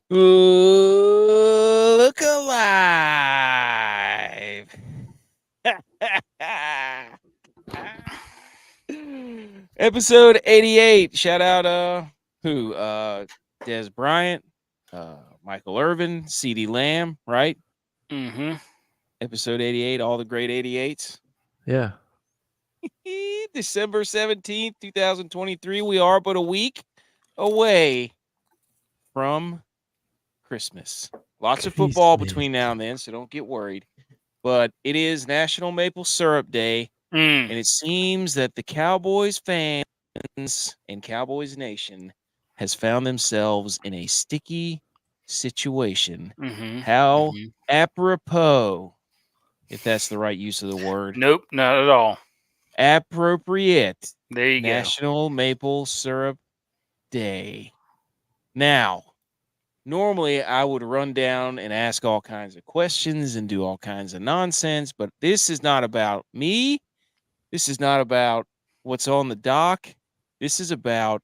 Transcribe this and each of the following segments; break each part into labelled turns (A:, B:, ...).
A: Look alive. Episode 88. Shout out who? Des Bryant, Michael Irvin, CeeDee Lamb, right?
B: Mm-hmm.
A: Episode 88, all the great 88s.
C: Yeah.
A: December 17th, 2023. We are but a week away from Christmas. Lots of football between now and then, so don't get worried. But it is National Maple Syrup Day, and it seems that the Cowboys fans and Cowboys Nation has found themselves in a sticky situation.
B: Mm-hmm.
A: How apropos, if that's the right use of the word.
B: Nope, not at all.
A: Appropriate.
B: There you
A: National Maple Syrup Day. Now, normally I would run down and ask all kinds of questions and do all kinds of nonsense, but this is not about me. This is not about what's on the dock. This is about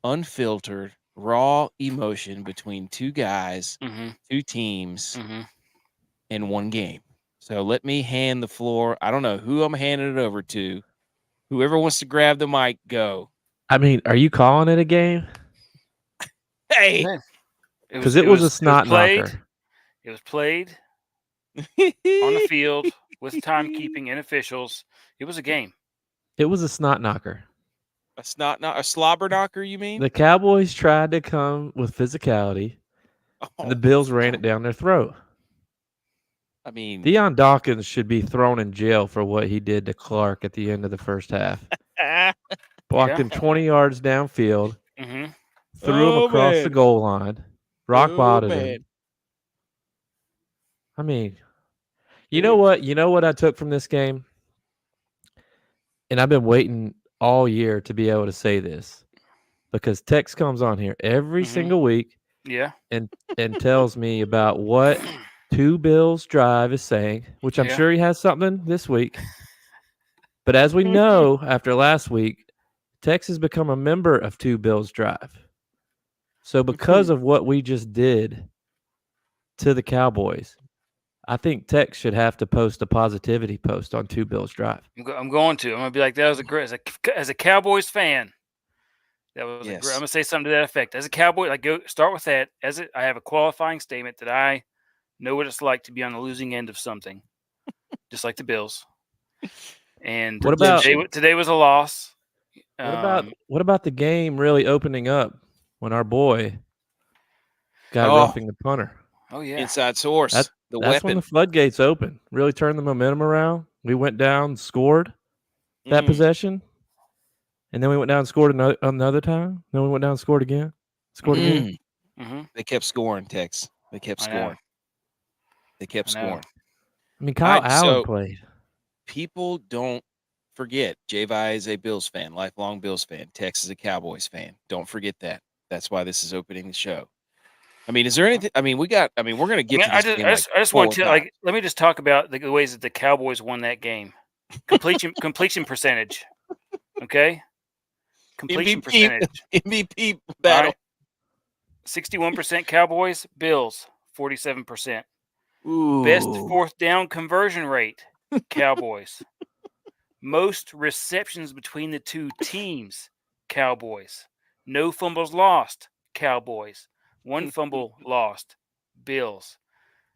A: unfiltered, raw emotion between two guys, two teams, in one game. So let me hand the floor. I don't know who I'm handing it over to. Whoever wants to grab the mic, go.
C: I mean, are you calling it a game?
A: Hey,
C: because it was a snot knocker.
B: It was played on the field with timekeeping and officials. It was a game.
C: It was a snot knocker.
A: A slobber knocker, you mean?
C: The Cowboys tried to come with physicality, and the Bills ran it down their throat.
A: I mean,
C: Deion Dawkins should be thrown in jail for what he did to Clark at the end of the first half. Blocked him 20 yards downfield, threw him across the goal line, rock bottomed him. I mean, you know what? You know what I took from this game? And I've been waiting all year to be able to say this because Tex comes on here every single week and tells me about what Two Bills Drive is saying, which I'm sure he has something this week. But as we know, after last week, Tex has become a member of Two Bills Drive. So because of what we just did to the Cowboys, I think Tex should have to post a positivity post on Two Bills Drive.
B: I'm going to. I'm going to be like, that was a great, as a Cowboys fan. That was a great, I'm going to say something to that effect. As a Cowboy, like go start with that. I have a qualifying statement that I know what it's like to be on the losing end of something, just like the Bills. And
C: what about
B: today was a loss.
C: What about the game really opening up when our boy got roughing the punter?
B: Oh yeah,
A: inside source.
C: That's when the floodgates open. Really turned the momentum around. We went down, scored that possession, and then we went down and scored another time. Then we went down and scored again. Again.
A: They kept scoring, Tex. They kept scoring. They kept scoring.
C: I mean, Kyle Allen played.
A: People don't forget, J-Vi is a Bills fan, lifelong Bills fan. Tex is a Cowboys fan. Don't forget that. That's why this is opening the show. I mean, is there anything? I mean, we're going to get to this.
B: I just want to, let me just talk about the ways that the Cowboys won that game. Completion percentage. Okay? Completion percentage.
A: MVP battle.
B: Right. 61% Cowboys, Bills, 47%.
A: Ooh.
B: Best fourth down conversion rate, Cowboys. Most receptions between the two teams, Cowboys. No fumbles lost, Cowboys. One fumble lost, Bills.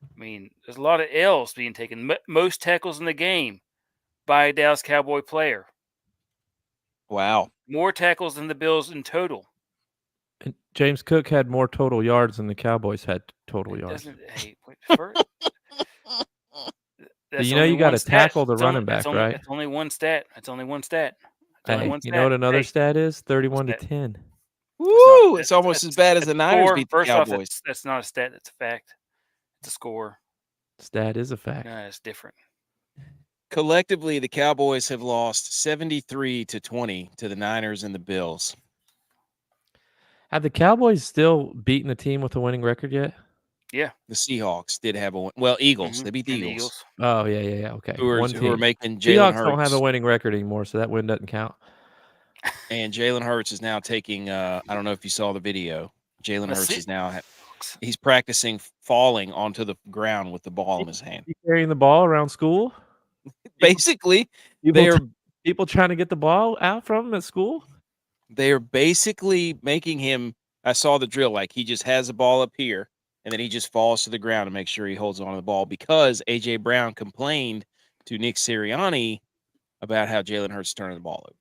B: I mean, there's a lot of L's being taken. Most tackles in the game by a Dallas Cowboy player.
A: Wow.
B: More tackles than the Bills in total.
C: And James Cook had more total yards than the Cowboys had total yards. You know you got to tackle the running back, right?
B: It's only one stat. It's only one stat.
C: You know what another stat is? 31-10.
A: Woo! It's almost as bad as the Niners beat the Cowboys.
B: Off, that's not a stat. That's a fact. It's a score.
C: Stat is a fact.
B: No, it's different.
A: Collectively, the Cowboys have lost 73-20 to the Niners and the Bills.
C: Have the Cowboys still beaten a team with a winning record yet?
B: Yeah.
A: The Seahawks did have Eagles. They beat the Eagles.
C: Oh, yeah. Okay.
A: Who are making Jalen
C: Seahawks
A: Hurts.
C: don't have a winning record anymore, so that win doesn't count.
A: And Jalen Hurts is now taking, I don't know if you saw the video. Jalen Hurts is now
B: dogs.
A: He's practicing falling onto the ground with the ball in his hand.
C: You carrying the ball around school?
A: Basically,
C: People trying to get the ball out from him at school?
A: they are basically making him. I saw the drill. Like he just has the ball up here, and then he just falls to the ground to make sure he holds on to the ball because A.J. Brown complained to Nick Sirianni about how Jalen Hurts turning the ball over.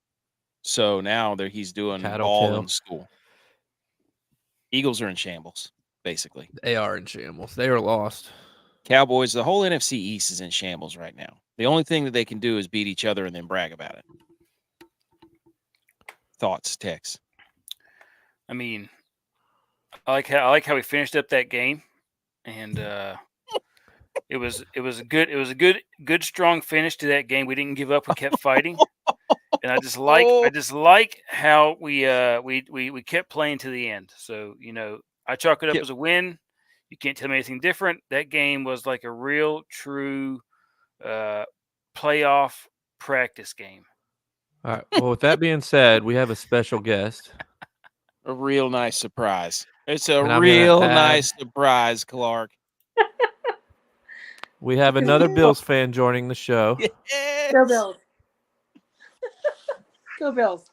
A: So now he's doing ball in school. Eagles are in shambles, basically.
C: They are in shambles. They are lost.
A: Cowboys, the whole NFC East is in shambles right now. The only thing that they can do is beat each other and then brag about it. Thoughts, Tex?
B: I mean, I like how we finished up that game, and it was a good strong finish to that game. We didn't give up. We kept fighting, and I just like how we kept playing to the end. So I chalk it up as a win. You can't tell me anything different. That game was like a real, true playoff practice game.
C: All right. Well, with that being said, we have a special guest.
A: A real nice surprise. It's a real nice surprise, Clark.
C: We have another Bills fan joining the show.
A: Yes.
D: Go Bills. Go Bills.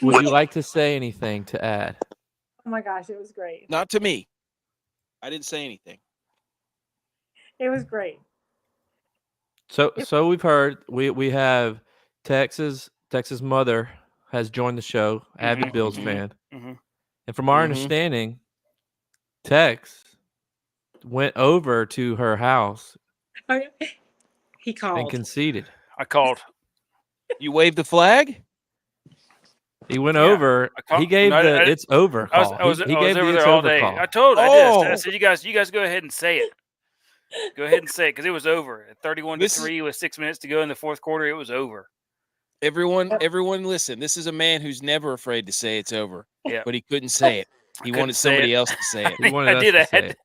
C: Would you like to say anything to add?
D: Oh my gosh, it was great.
A: Not to me. I didn't say anything.
D: It was great.
C: So we've heard we have Tex's mother has joined the show, avid Bills fan.
B: Mm-hmm.
C: And from our understanding, Tex went over to her house.
D: He called
C: and conceded.
B: I called.
A: You waved the flag?
C: He went over. He gave it's over call. He gave
B: over
C: the
B: there
C: it's
B: all
C: over
B: day.
C: call.
B: I told. I said, you guys go ahead and say it. Go ahead and say it because it was over. 31-3 with 6 minutes to go in the fourth quarter. It was over.
A: Everyone, listen. This is a man who's never afraid to say it's over.
B: Yeah.
A: But he couldn't say it. He wanted somebody else to say it.
C: He wanted us to say it.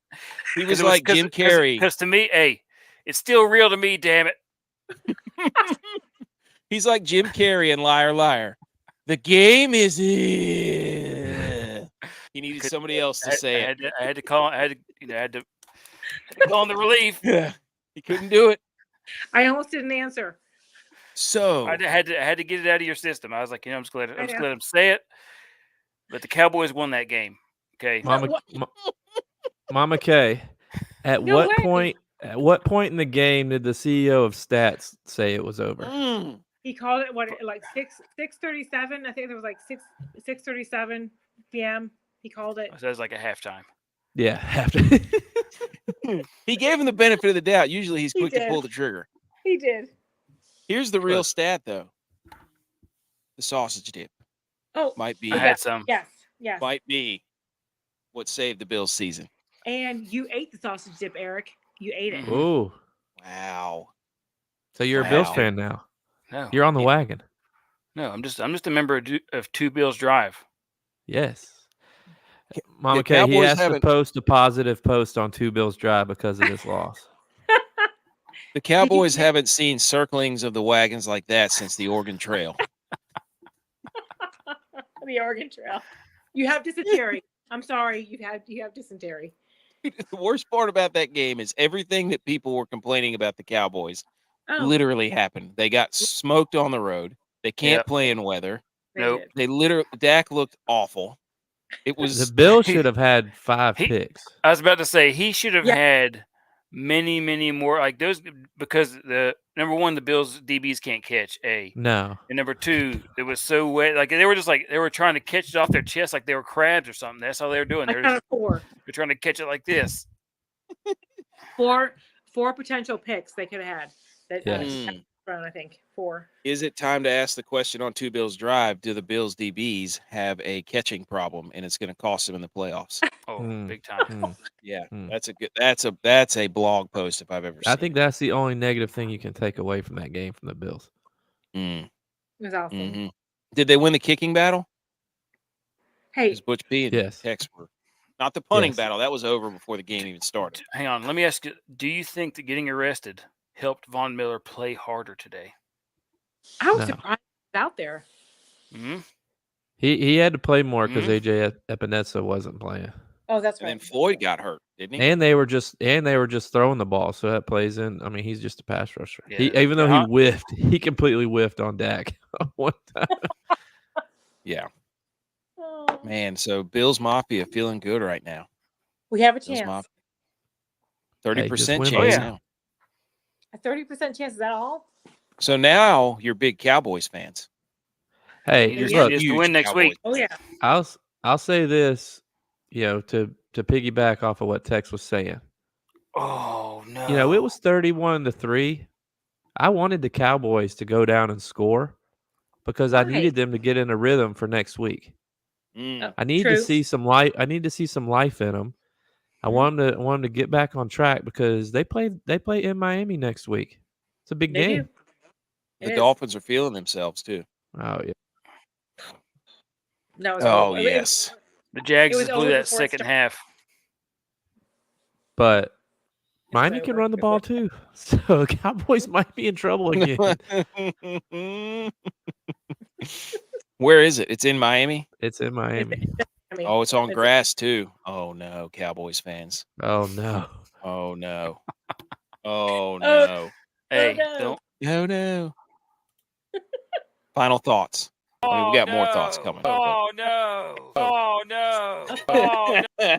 A: He was like Jim Carrey.
B: Because to me, hey, it's still real to me, damn it.
A: He's like Jim Carrey in Liar Liar. The game is here. He needed somebody else to say it.
B: I had to call. I had to call on the relief.
A: Yeah. He couldn't do it.
D: I almost didn't answer.
A: So
B: I had to get it out of your system. I was like, I'm just glad him say it. But the Cowboys won that game. Okay,
C: Mama K. At what point in the game did the CEO of Stats say it was over?
D: He called it like 6:37. I think it was like 6:37 p.m. He called it.
B: So it was like a halftime.
C: Yeah, halftime.
A: He gave him the benefit of the doubt. Usually he's quick to pull the trigger.
D: He did.
A: Here's the real stat, though. The sausage dip.
D: Oh,
A: might be.
B: I had some.
D: Yes.
A: Might be what saved the Bills' season.
D: And you ate the sausage dip, Eric. You ate it.
C: Ooh.
A: Wow.
C: So you're a Bills fan now.
B: No.
C: You're on the wagon.
B: No, I'm just a member of Two Bills Drive.
C: Yes. Mama K, he has to post a positive post on Two Bills Drive because of this loss.
A: The Cowboys haven't seen circlings of the wagons like that since the Oregon Trail.
D: The Oregon Trail. You have dysentery. I'm sorry. You have dysentery.
A: The worst part about that game is everything that people were complaining about the Cowboys literally happened. They got smoked on the road. They can't play in weather.
B: Nope.
A: Dak looked awful. It was
C: the Bills should have had 5 picks.
B: I was about to say he should have had many, many more like those because the number one, the Bills DBs can't catch
C: No.
B: And number two, it was so wet. Like they were trying to catch it off their chest like they were crabs or something. That's how they were doing. They're trying to catch it like this.
D: Four potential picks they could have had. I think 4.
A: Is it time to ask the question on Two Bills Drive? Do the Bills DBs have a catching problem, and it's going to cost them in the playoffs?
B: Oh, big time!
A: Yeah, that's a blog post if I've ever seen.
C: I think that's the only negative thing you can take away from that game from the Bills.
D: It was awesome.
A: Mm-hmm. Did they win the kicking battle?
D: Hey,
A: ButchP and Tex were not the punting battle. That was over before the game even started.
B: Hang on, let me ask you: do you think that getting arrested helped Von Miller play harder today?
D: I was surprised out there.
B: Mm-hmm.
C: He had to play more because AJ Epinesa wasn't playing.
D: Oh, that's
A: And
D: right.
A: then Floyd got hurt, didn't he?
C: And they were just throwing the ball, so that plays in. I mean, he's just a pass rusher.
B: Yeah,
C: Even though he
B: John-
C: whiffed, he completely whiffed on Dak one time.
A: Yeah.
D: Oh,
A: Man, so Bills Mafia feeling good right now.
D: we have a
A: Bills
D: chance.
A: Mafia.
C: Hey, just
A: 30%
C: win
A: chance
B: one.
A: now.
D: A 30% chance. Is that all?
A: So now you're big Cowboys fans.
C: Hey,
B: He just
C: look,
B: needs to
A: huge
B: win next
A: Cowboys
B: week.
D: Oh yeah.
C: I'll say this, to piggyback off of what Tex was saying.
B: Oh no!
C: It was 31-3. I wanted the Cowboys to go down and score because I
D: Why?
C: needed them to get in a rhythm for next week.
A: Mm.
C: I need
D: True.
C: to see some light. I need to see some life in them. I want them to get back on track because they play in Miami next week. It's a big
D: They
C: game.
D: do.
A: The
D: It is.
A: Dolphins are feeling themselves too.
C: Oh yeah.
D: No, it's
A: Oh
D: horrible.
A: yes.
B: The Jags
D: was
B: just blew
D: over
B: that
D: before it
B: second
D: started.
B: half.
C: But
D: It's
C: Miami can
D: over
C: run the
D: before-
C: ball too. So Cowboys might be in trouble again.
A: Where is it? It's in Miami.
C: It's in Miami.
D: I mean,
A: Oh, it's on
D: it's-
A: grass too. Oh no, Cowboys fans.
C: Oh no.
A: Oh no. Oh no.
B: Hey,
D: no.
B: don't.
A: Oh no. Final thoughts. I mean, we got more thoughts coming.
B: Oh no! Oh no! Oh no!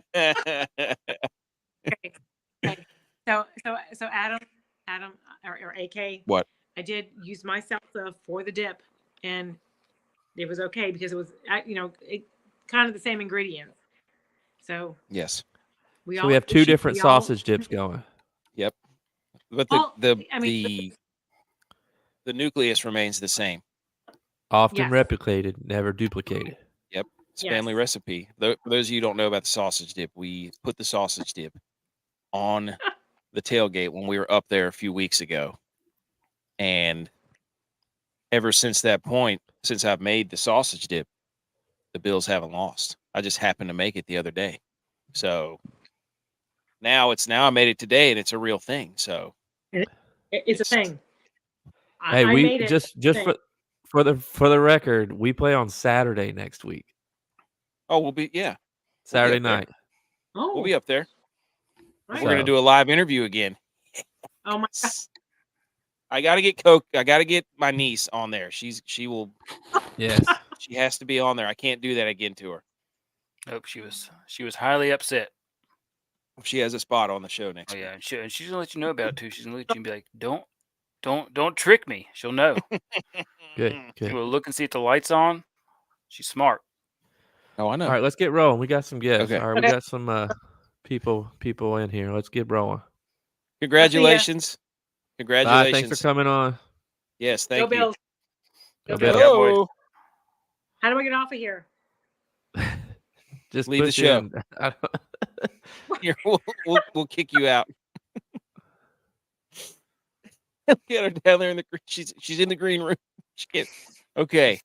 D: Okay. Okay. So Adam, or AK.
A: What?
D: I did use my salsa for the dip, and it was okay because it was, kind of the same ingredients. So
A: Yes.
C: So we have two different sausage dips going.
A: Yep. But
D: Well,
A: the
D: I mean,
A: the nucleus remains the same.
C: Often
D: Yes.
C: replicated, never duplicated.
A: Yep. It's
D: Yes.
A: family recipe. For those of you who don't know about the sausage dip, we put the sausage dip on the tailgate when we were up there a few weeks ago. And ever since that point, since I've made the sausage dip, the Bills haven't lost. I just happened to make it the other day. So now I made it today and it's a real thing. So
D: it's a thing.
C: Hey,
D: I
C: we
D: made it.
C: just for the record, we play on Saturday next week.
A: we'll be
C: Saturday
A: up there.
C: night.
D: Oh,
A: We'll be up there.
D: right.
A: We're gonna do a live interview again.
D: Oh my God.
A: I gotta get Coke. I gotta get my niece on there. She
C: Yes.
A: She has to be on there. I can't do that again to her.
B: Nope, she was highly upset.
A: She has a spot on the show next
B: Oh
A: week.
B: yeah, and she's gonna let you know about it too. She's gonna let you be like, don't trick me. She'll know.
C: Good.
B: She
C: Good.
B: will look and see if the light's on. She's smart.
A: Oh, I know.
C: All right, let's get rolling. We got some guests.
A: Okay.
C: All right,
D: Okay.
C: we got some people in here. Let's get rolling.
A: Congratulations.
C: Bye.
A: Congratulations.
C: Thanks for coming on.
A: Yes,
D: Go
A: thank you.
D: Bills.
C: Go
D: Bills.
C: Bills.
B: Cowboys.
D: How do I get off of here?
C: Just
A: Leave the
C: push
A: show.
C: in.
A: Here, we'll kick you out. Get her down there in the she's in the green room. She can't. Okay,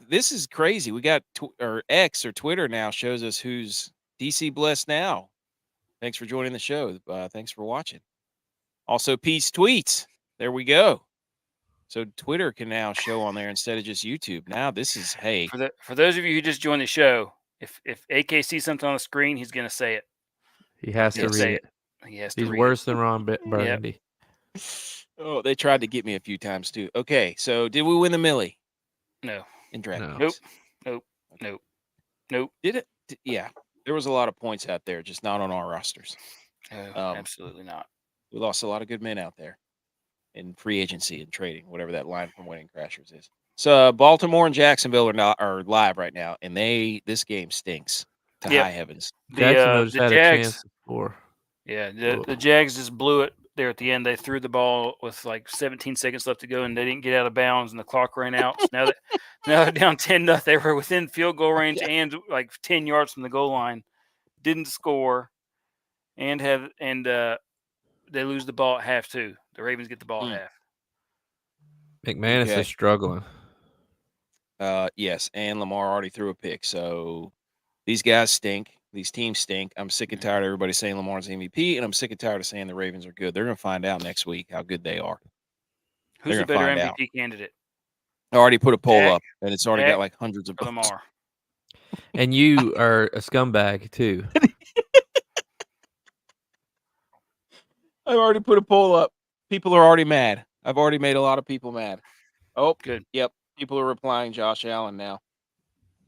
A: this is crazy. We got or X or Twitter now shows us who's DC Blessed now. Thanks for joining the show. Thanks for watching. Also, Pete's tweets. There we go. So Twitter can now show on there instead of just YouTube. Now this is
B: For those of you who just joined the show, if AK sees something on the screen, he's gonna say it.
C: He has to
B: He'll
C: read
B: say
C: it.
B: He has to
C: He's
B: read
C: worse than Ron Burgundy.
A: Oh, they tried to get me a few times too. Okay, so did we win the Milly
B: it. No.
A: in DraftKings?
B: Nope.
A: Did it? Yeah. There was a lot of points out there, just not on our rosters.
B: No, absolutely not.
A: We lost a lot of good men out there in free agency and trading, whatever that line from Winning Crashers is. So Baltimore and Jacksonville are live right now, and this game stinks to high heavens.
C: Jacksonville just
B: The
C: had
B: Jags,
C: a chance to score.
B: Yeah, the Jags just blew it there at the end. They threw the ball with like 17 seconds left to go, and they didn't get out of bounds, and the clock ran out. So now they're down 10-0. They were within field goal range and like 10 yards from the goal line. Didn't score, and they lose the ball at half too. The Ravens get the ball at half.
C: McManus is struggling.
A: Yes, and Lamar already threw a pick. So these guys stink. These teams stink. I'm sick and tired of everybody saying Lamar's MVP, and I'm sick and tired of saying the Ravens are good. They're going to find out next week how good they are.
B: Who's a better MVP candidate?
A: I already put a poll up, and it's already got like hundreds of votes.
B: Lamar.
C: And you are a scumbag too.
A: I've already put a poll up. People are already mad. I've already made a lot of people mad. Oh,
B: Good.
A: Yep. People are replying Josh Allen now.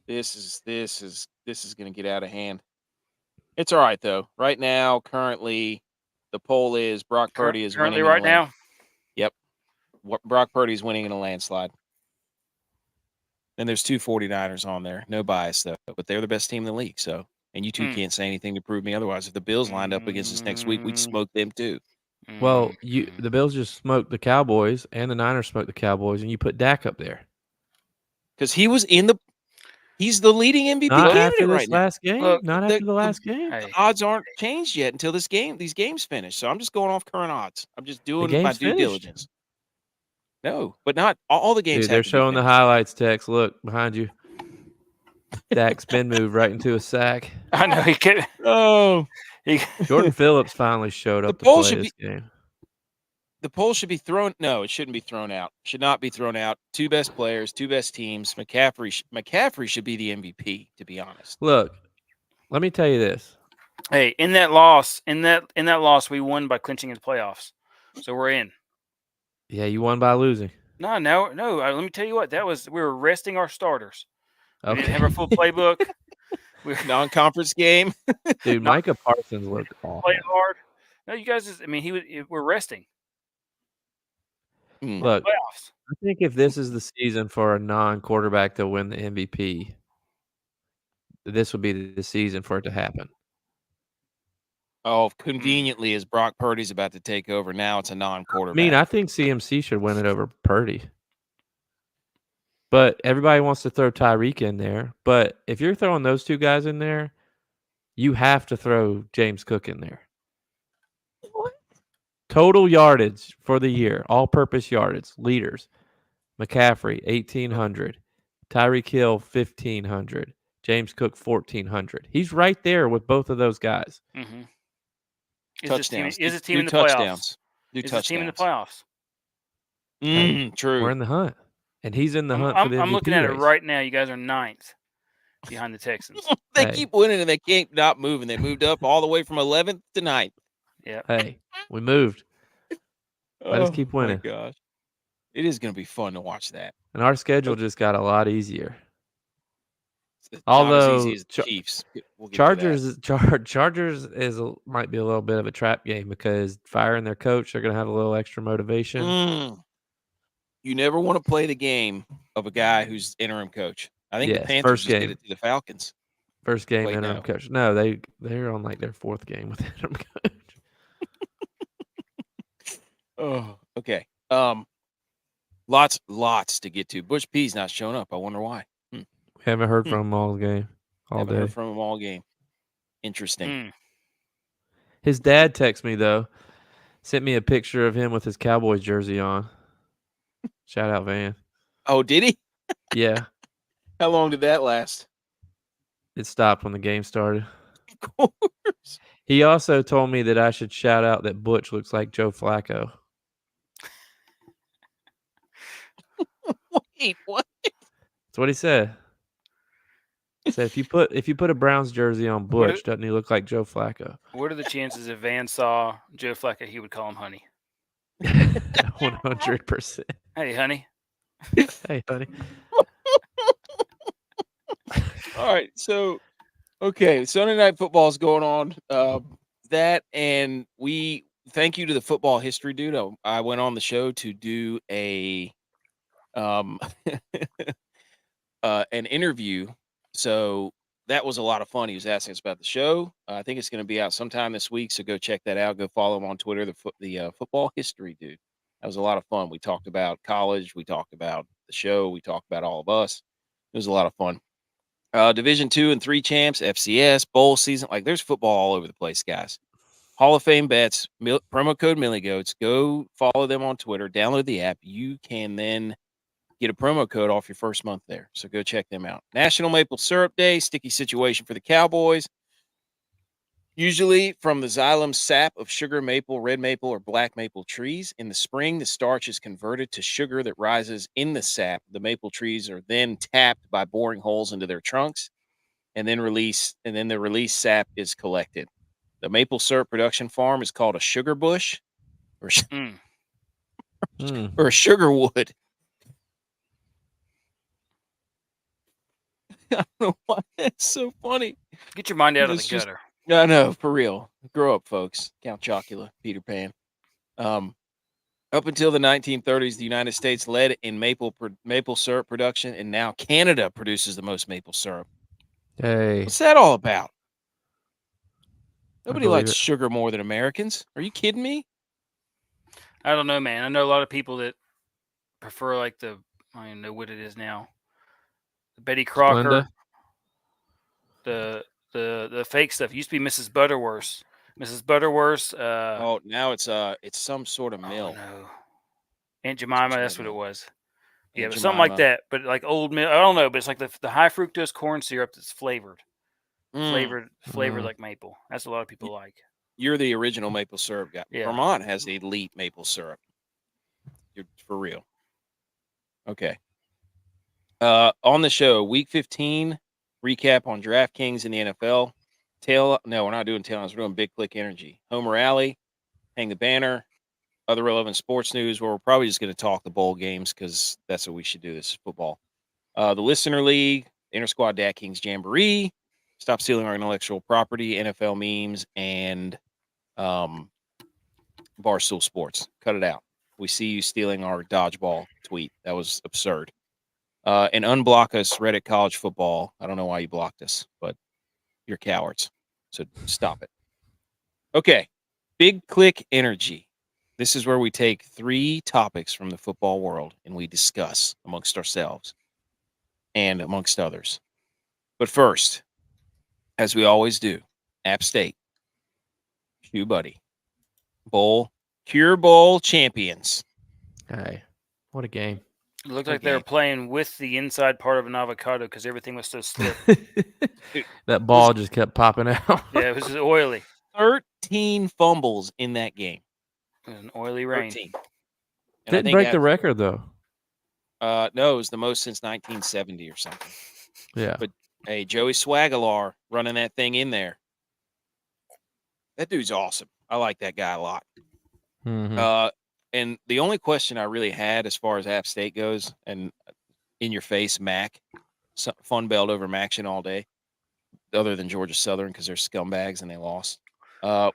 A: This is going to get out of hand. It's all right though. Right now, currently, the poll is Brock Purdy is
B: Currently
A: winning
B: right now.
A: Yep. Brock Purdy is winning in a landslide. And there's 2 49ers on there. No bias though, but they're the best team in the league. So, and you two can't say anything to prove me otherwise. If the Bills lined up against us next week, we'd smoke them too.
C: Well, the Bills just smoked the Cowboys, and the Niners smoked the Cowboys, and you put Dak up there.
A: Because he's the leading MVP
C: Not
A: candidate
C: after this
A: right now.
C: last game.
B: Look,
C: Not after the last game.
A: The odds aren't changed yet until these games finish. So I'm just going off current odds. I'm just doing my
C: game's
A: due
C: finished.
A: diligence. No, but not all the games.
C: Dude, they're
A: have to be
C: showing the
A: finished.
C: highlights, Tex. Look behind you. Dak spin move right into a sack.
B: I know he could.
A: Oh,
C: Jordan Phillips finally showed up
A: The
C: to
A: poll
C: play
A: should
C: this game.
A: the poll should be thrown. No, it shouldn't be thrown out. Should not be thrown out. 2 best players, 2 best teams. McCaffrey should be the MVP. To be honest.
C: Look, let me tell you this.
B: Hey, in that loss, we won by clinching in the playoffs, so we're in.
C: Yeah, you won by losing.
B: No. Let me tell you what. We were resting our starters. We didn't
C: Okay.
B: have our full playbook.
A: Non-conference game.
C: Dude, Micah Parsons looked awful.
B: Play hard. No, you guys. We're resting.
C: Look,
B: Playoffs.
C: I think if this is the season for a non-quarterback to win the MVP, this would be the season for it to happen.
A: Oh, conveniently, as Brock Purdy's about to take over, now it's a non-quarterback.
C: I think CMC should win it over Purdy. But everybody wants to throw Tyreek in there. But if you're throwing those 2 guys in there, you have to throw James Cook in there.
A: What?
C: Total yardage for the year, all-purpose yardage, leaders. McCaffrey, 1,800. Tyreek Hill, 1,500. James Cook, 1,400. He's right there with both of those guys.
B: Mm-hmm.
A: Touchdowns.
B: Is the team in the
A: touchdowns.
B: playoffs? Is the team in the playoffs?
A: True.
C: We're in the hunt. And he's in the hunt for the MVP
B: I'm looking at it
C: race.
B: right now. You guys are 9th behind the Texans.
A: They keep winning and they can't not moving. They moved up all the way from 11th to 9th.
B: Yeah.
C: Hey, we moved. Let us keep winning.
A: Oh, my gosh. It is going to be fun to watch that.
C: And our schedule just got a lot easier.
A: It's
C: Although
A: not as easy as the Chiefs. We'll get
C: Chargers might be a little bit of a trap game because firing their coach, they're going to have a little extra motivation.
A: You never want to play the game of a guy who's interim coach. I think the Panthers just did it to the Falcons.
C: First game interim coach. No, they're on like their 4th game with interim coach.
A: Oh, okay. Lots to get to. Butch P's not showing up. I wonder why.
C: We haven't heard from him all game.
A: Haven't heard from him all game. Interesting.
C: His dad texted me though. Sent me a picture of him with his Cowboys jersey on. Shout out, Van.
A: Oh, did he?
C: Yeah.
A: How long did that last?
C: It stopped when the game started.
A: Of course.
C: He also told me that I should shout out that Butch looks like Joe Flacco.
A: Wait, what?
C: That's what he said. He said if you put a Browns jersey on Butch, doesn't he look like Joe Flacco?
B: What are the chances if Van saw Joe Flacco, he would call him honey?
C: 100%.
B: Hey, honey.
C: Hey, honey.
A: All right, so Sunday Night Football is going on. That, and we thank you to the football history dude. I went on the show to do an interview, so that was a lot of fun. He was asking us about the show. I think it's going to be out sometime this week, so go check that out. Go follow him on Twitter, the football history dude. That was a lot of fun. We talked about college. We talked about the show. We talked about all of us. It was a lot of fun. Division 2 and 3 champs, FCS, bowl season. Like, there's football all over the place, guys. Hall of Fame bets, promo code MillyGoats. Go follow them on Twitter. Download the app. You can then get a promo code off your first month there. So go check them out. National Maple Syrup Day, sticky situation for the Cowboys. Usually from the xylem sap of sugar maple, red maple, or black maple trees. In the spring, the starch is converted to sugar that rises in the sap. The maple trees are then tapped by boring holes into their trunks, and then the released sap is collected. The maple syrup production farm is called a sugar bush. or
B: Mm.
A: or sugar wood. I don't know why that's so funny.
B: Get your mind out of the
A: It's just-
B: gutter.
A: I know, for real. Grow up, folks. Count Chocula, Peter Pan. Up until the 1930s, the United States led in maple syrup production, and now Canada produces the most maple syrup.
C: Hey,
A: What's that all about?
C: I
A: Nobody
C: believe
A: likes
C: it.
A: sugar more than Americans. Are you kidding me?
B: I don't know, man. I know a lot of people that prefer like I don't even know what it is now. Betty Crocker,
C: Splenda?
B: the fake stuff. It used to be Mrs. Butterworth. Mrs. Butterworth.
A: Oh, now it's some sort of
B: Oh
A: mill.
B: no, Aunt Jemima. That's what it
A: Mill.
B: was.
A: Aunt
B: Yeah, but something like
A: Jemima.
B: that. But like old milk. I don't know. But it's like the high fructose corn syrup that's flavored, flavored like maple. That's what a lot of people like.
A: You're the original maple syrup guy.
B: Yeah.
A: Vermont has the elite maple syrup. You're for real. Okay. On the show, week 15 recap on DraftKings in the NFL. No, we're not doing tailends. We're doing Big Click Energy. Homer Alley, Hang the Banner, other relevant sports news. Where we're probably just going to talk the bowl games because that's what we should do. This is football. The Listener League, Inter Squad DraftKings Jamboree, Stop Stealing Our Intellectual Property, NFL memes, and Barstool Sports. Cut it out. We see you stealing our dodgeball tweet. That was absurd. And unblock us, Reddit College Football. I don't know why you blocked us, but you're cowards. So stop it. Okay. Big Click Energy. This is where we take 3 topics from the football world and we discuss amongst ourselves and amongst others. But first, as we always do, App State, Shoe Buddy, Cure Bowl champions.
C: Hey, what a game.
B: It looked
A: What
B: like they were
A: game.
B: playing with the inside part of an avocado because everything was so stiff.
C: That ball just kept popping out.
B: Yeah, it was just oily.
A: 13 fumbles in that game.
B: It was an oily rain.
A: 13. And I
C: Didn't
A: think
C: break the record, though.
A: no, it was the most since 1970 or something.
C: Yeah.
A: But hey, Joey Swagalar running that thing in there. That dude's awesome. I like that guy a lot.
C: Mhm.
A: And the only question I really had as far as App State goes, and in your face, Mac, fun belt over Maction all day, other than Georgia Southern because they're scumbags and they lost.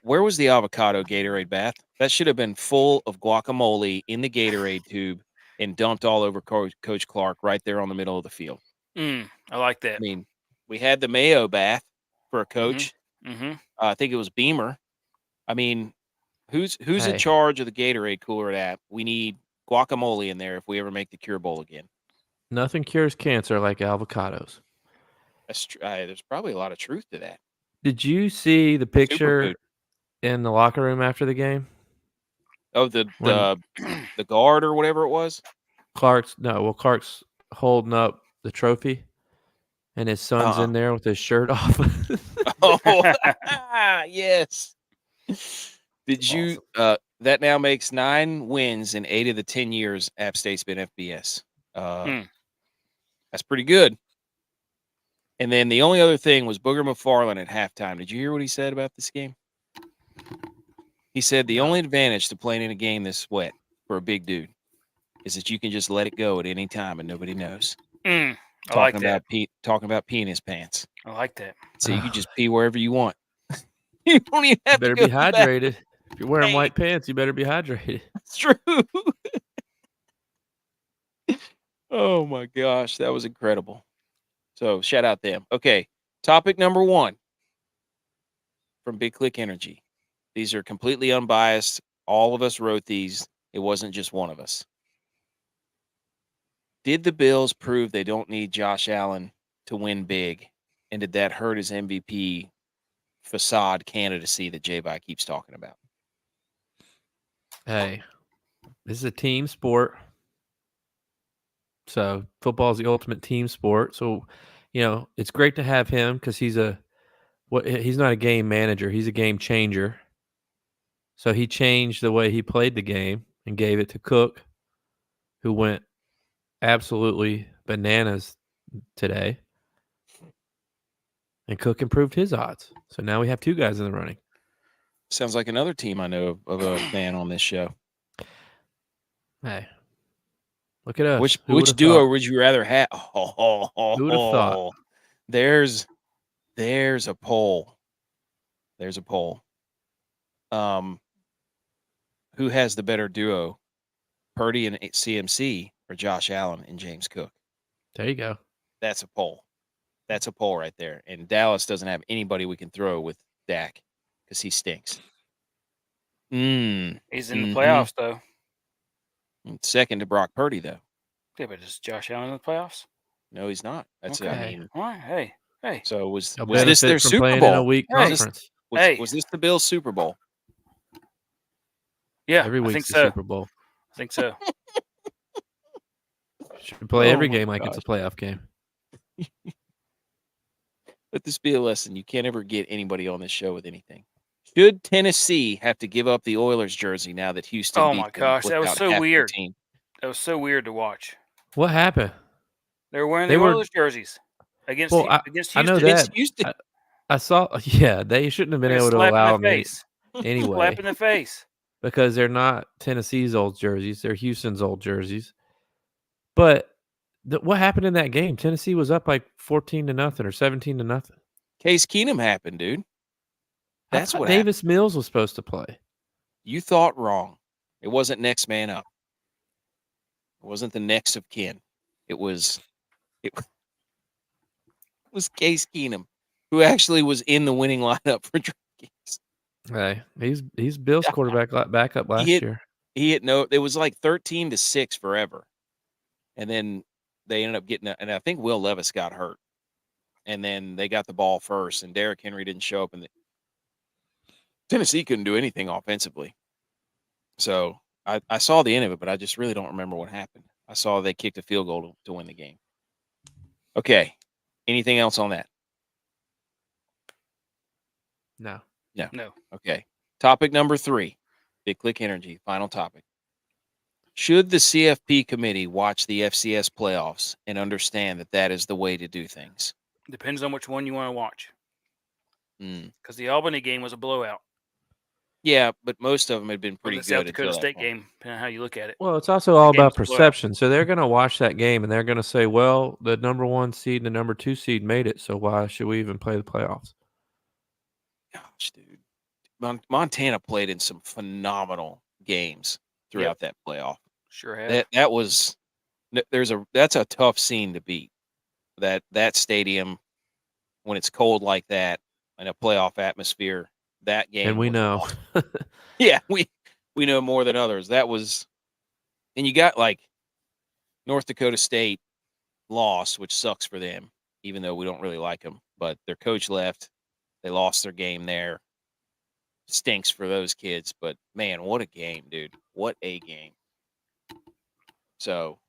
A: Where was the avocado Gatorade bath? That should have been full of guacamole in the Gatorade tube and dumped all over Coach Clark right there on the middle of the field.
B: I like that.
A: I mean, we had the mayo bath for a coach.
B: Mm-hmm.
A: I think it was Beamer. I mean, who's in
C: Hey.
A: charge of the Gatorade cooler at App? We need guacamole in there if we ever make the Cure Bowl again.
C: Nothing cures cancer like avocados.
A: That's there's probably a lot of truth to that.
C: Did you see the picture
A: Superfood.
C: in the locker room after the game?
A: Oh, the
C: When-
A: the guard or whatever it was.
C: Clark's holding up the trophy, and his son's in there with his shirt off.
A: Oh, yes. Did you? That now makes 9 wins in 8 of the 10 years App State's been FBS. That's pretty good. And then the only other thing was Booger McFarland at halftime. Did you hear what he said about this game? He said the only advantage to playing in a game this wet for a big dude is that you can just let it go at any time and nobody knows.
B: I like that.
A: Talking about pee in his pants.
B: I like that.
A: So you can just pee wherever you want. You don't even have
C: better
A: to go
C: be hydrated. If you're wearing white pants, you better be hydrated.
A: It's true. Oh my gosh, that was incredible. So shout out them. Okay, topic number 1 from Big Click Energy. These are completely unbiased. All of us wrote these. It wasn't just one of us. Did the Bills prove they don't need Josh Allen to win big? And did that hurt his MVP facade candidacy that J-Bye keeps talking about?
C: Hey, this is a team sport. So football is the ultimate team sport. So, it's great to have him because he's not a game manager. He's a game changer. So he changed the way he played the game and gave it to Cook, who went absolutely bananas today. And Cook improved his odds. So now we have 2 guys in the running.
A: Sounds like another team I know of a fan on this show.
C: Hey, look at us.
A: Which
C: Who would've
A: duo
C: thought?
A: would you rather have?
C: Who would've thought?
A: There's a poll. There's a poll. Who has the better duo, Purdy and CMC or Josh Allen and James Cook?
C: There you go.
A: That's a poll. That's a poll right there. And Dallas doesn't have anybody we can throw with Dak because he stinks.
B: He's in the
A: Mhm.
B: playoffs, though.
A: Second to Brock Purdy, though.
B: Yeah, but is Josh Allen in the playoffs?
A: No, he's not. That's
B: Okay.
A: I mean,
B: All right. Hey.
A: so was
C: A
A: this their
C: benefit from
A: Super
C: playing in a
A: Bowl?
C: weak
B: Hey.
C: conference.
A: Was this the Bills' Super Bowl?
B: Yeah,
C: Every
B: I
C: week's
B: think
C: the
B: so.
C: Super Bowl.
B: I think so.
C: Should play
A: Oh
C: every
A: my
C: game like it's a
A: gosh.
C: playoff game.
A: Let this be a lesson. You can't ever get anybody on this show with anything. Should Tennessee have to give up the Oilers jersey now that Houston
B: Oh
A: beat
B: my
A: them
B: gosh, that was
A: without
B: so
A: half their
B: weird.
A: team?
B: That was so weird to watch.
C: What happened?
B: They were wearing
C: They
B: the
C: were-
B: Oilers jerseys against
C: Well,
B: against
C: I
B: Houston.
C: know
A: Against
C: that.
A: Houston.
C: I saw. Yeah, they shouldn't have been
B: They're
C: able to
B: slap in
C: allow
B: the
C: them
B: face.
C: anyway
B: Slap in the face.
C: because they're not Tennessee's old jerseys; they're Houston's old jerseys. But what happened in that game? Tennessee was up like 14-0 or 17-0.
A: Case Keenum happened, dude. That's what
C: Davis Mills was supposed to play.
A: You thought wrong. It wasn't next man up. It wasn't the next of kin. It was Case Keenum, who actually was in the winning lineup for DraftKings.
C: Hey, he's Bill's quarterback backup last year.
A: He hit no. It was like 13-6 forever, and then they ended up getting. And I think Will Levis got hurt, and then they got the ball first, and Derrick Henry didn't show up, and Tennessee couldn't do anything offensively. So I saw the end of it, but I just really don't remember what happened. I saw they kicked a field goal to win the game. Okay. Anything else on that?
C: No.
A: Okay. Topic number 3. Big Click Energy. Final topic. Should the CFP committee watch the FCS playoffs and understand that is the way to do things?
B: Depends on which one you want to watch.
A: Mm.
B: Because the Albany game was a blowout.
A: Yeah, but most of them had been pretty
B: the
A: good.
B: South Dakota
A: until that
B: State
A: point.
B: game, depending on how you look at it.
C: Well, it's also all
B: game
C: about
B: was a blowout.
C: perception. So they're going to watch that game and they're going to say, well, the number 1 seed and the number 2 seed made it, so why should we even play the playoffs?
A: Gosh, dude. Montana played in some phenomenal games throughout that playoff.
B: Sure have.
A: That was that's a tough scene to beat. That stadium when it's cold like that in a playoff atmosphere, that game.
C: And we
A: was
C: know.
A: awesome. Yeah, we know more than others. That was, and you got like North Dakota State lost, which sucks for them, even though we don't really like them. But their coach left. They lost their game there. Stinks for those kids, but man, what a game, dude! What a game. So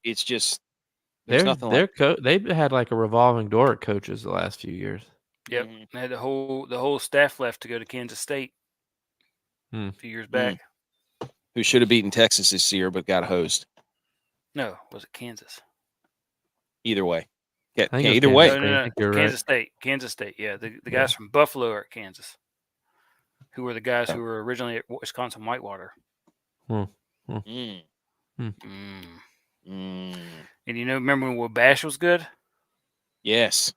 A: it's just there's nothing like
C: they've had like a revolving door at coaches the last few years.
B: Yep, they had the whole staff left to go to Kansas State a few years back.
A: Who should have beaten Texas this year, but got hosed.
B: No, was it Kansas?
A: Either way,
C: either
B: No,
C: way.
B: Kansas State. Kansas State. Yeah, the guys from Buffalo are at Kansas, who were the guys who were originally at Wisconsin Whitewater.
A: Mm.
B: And remember when Wabash was good?
A: Yes,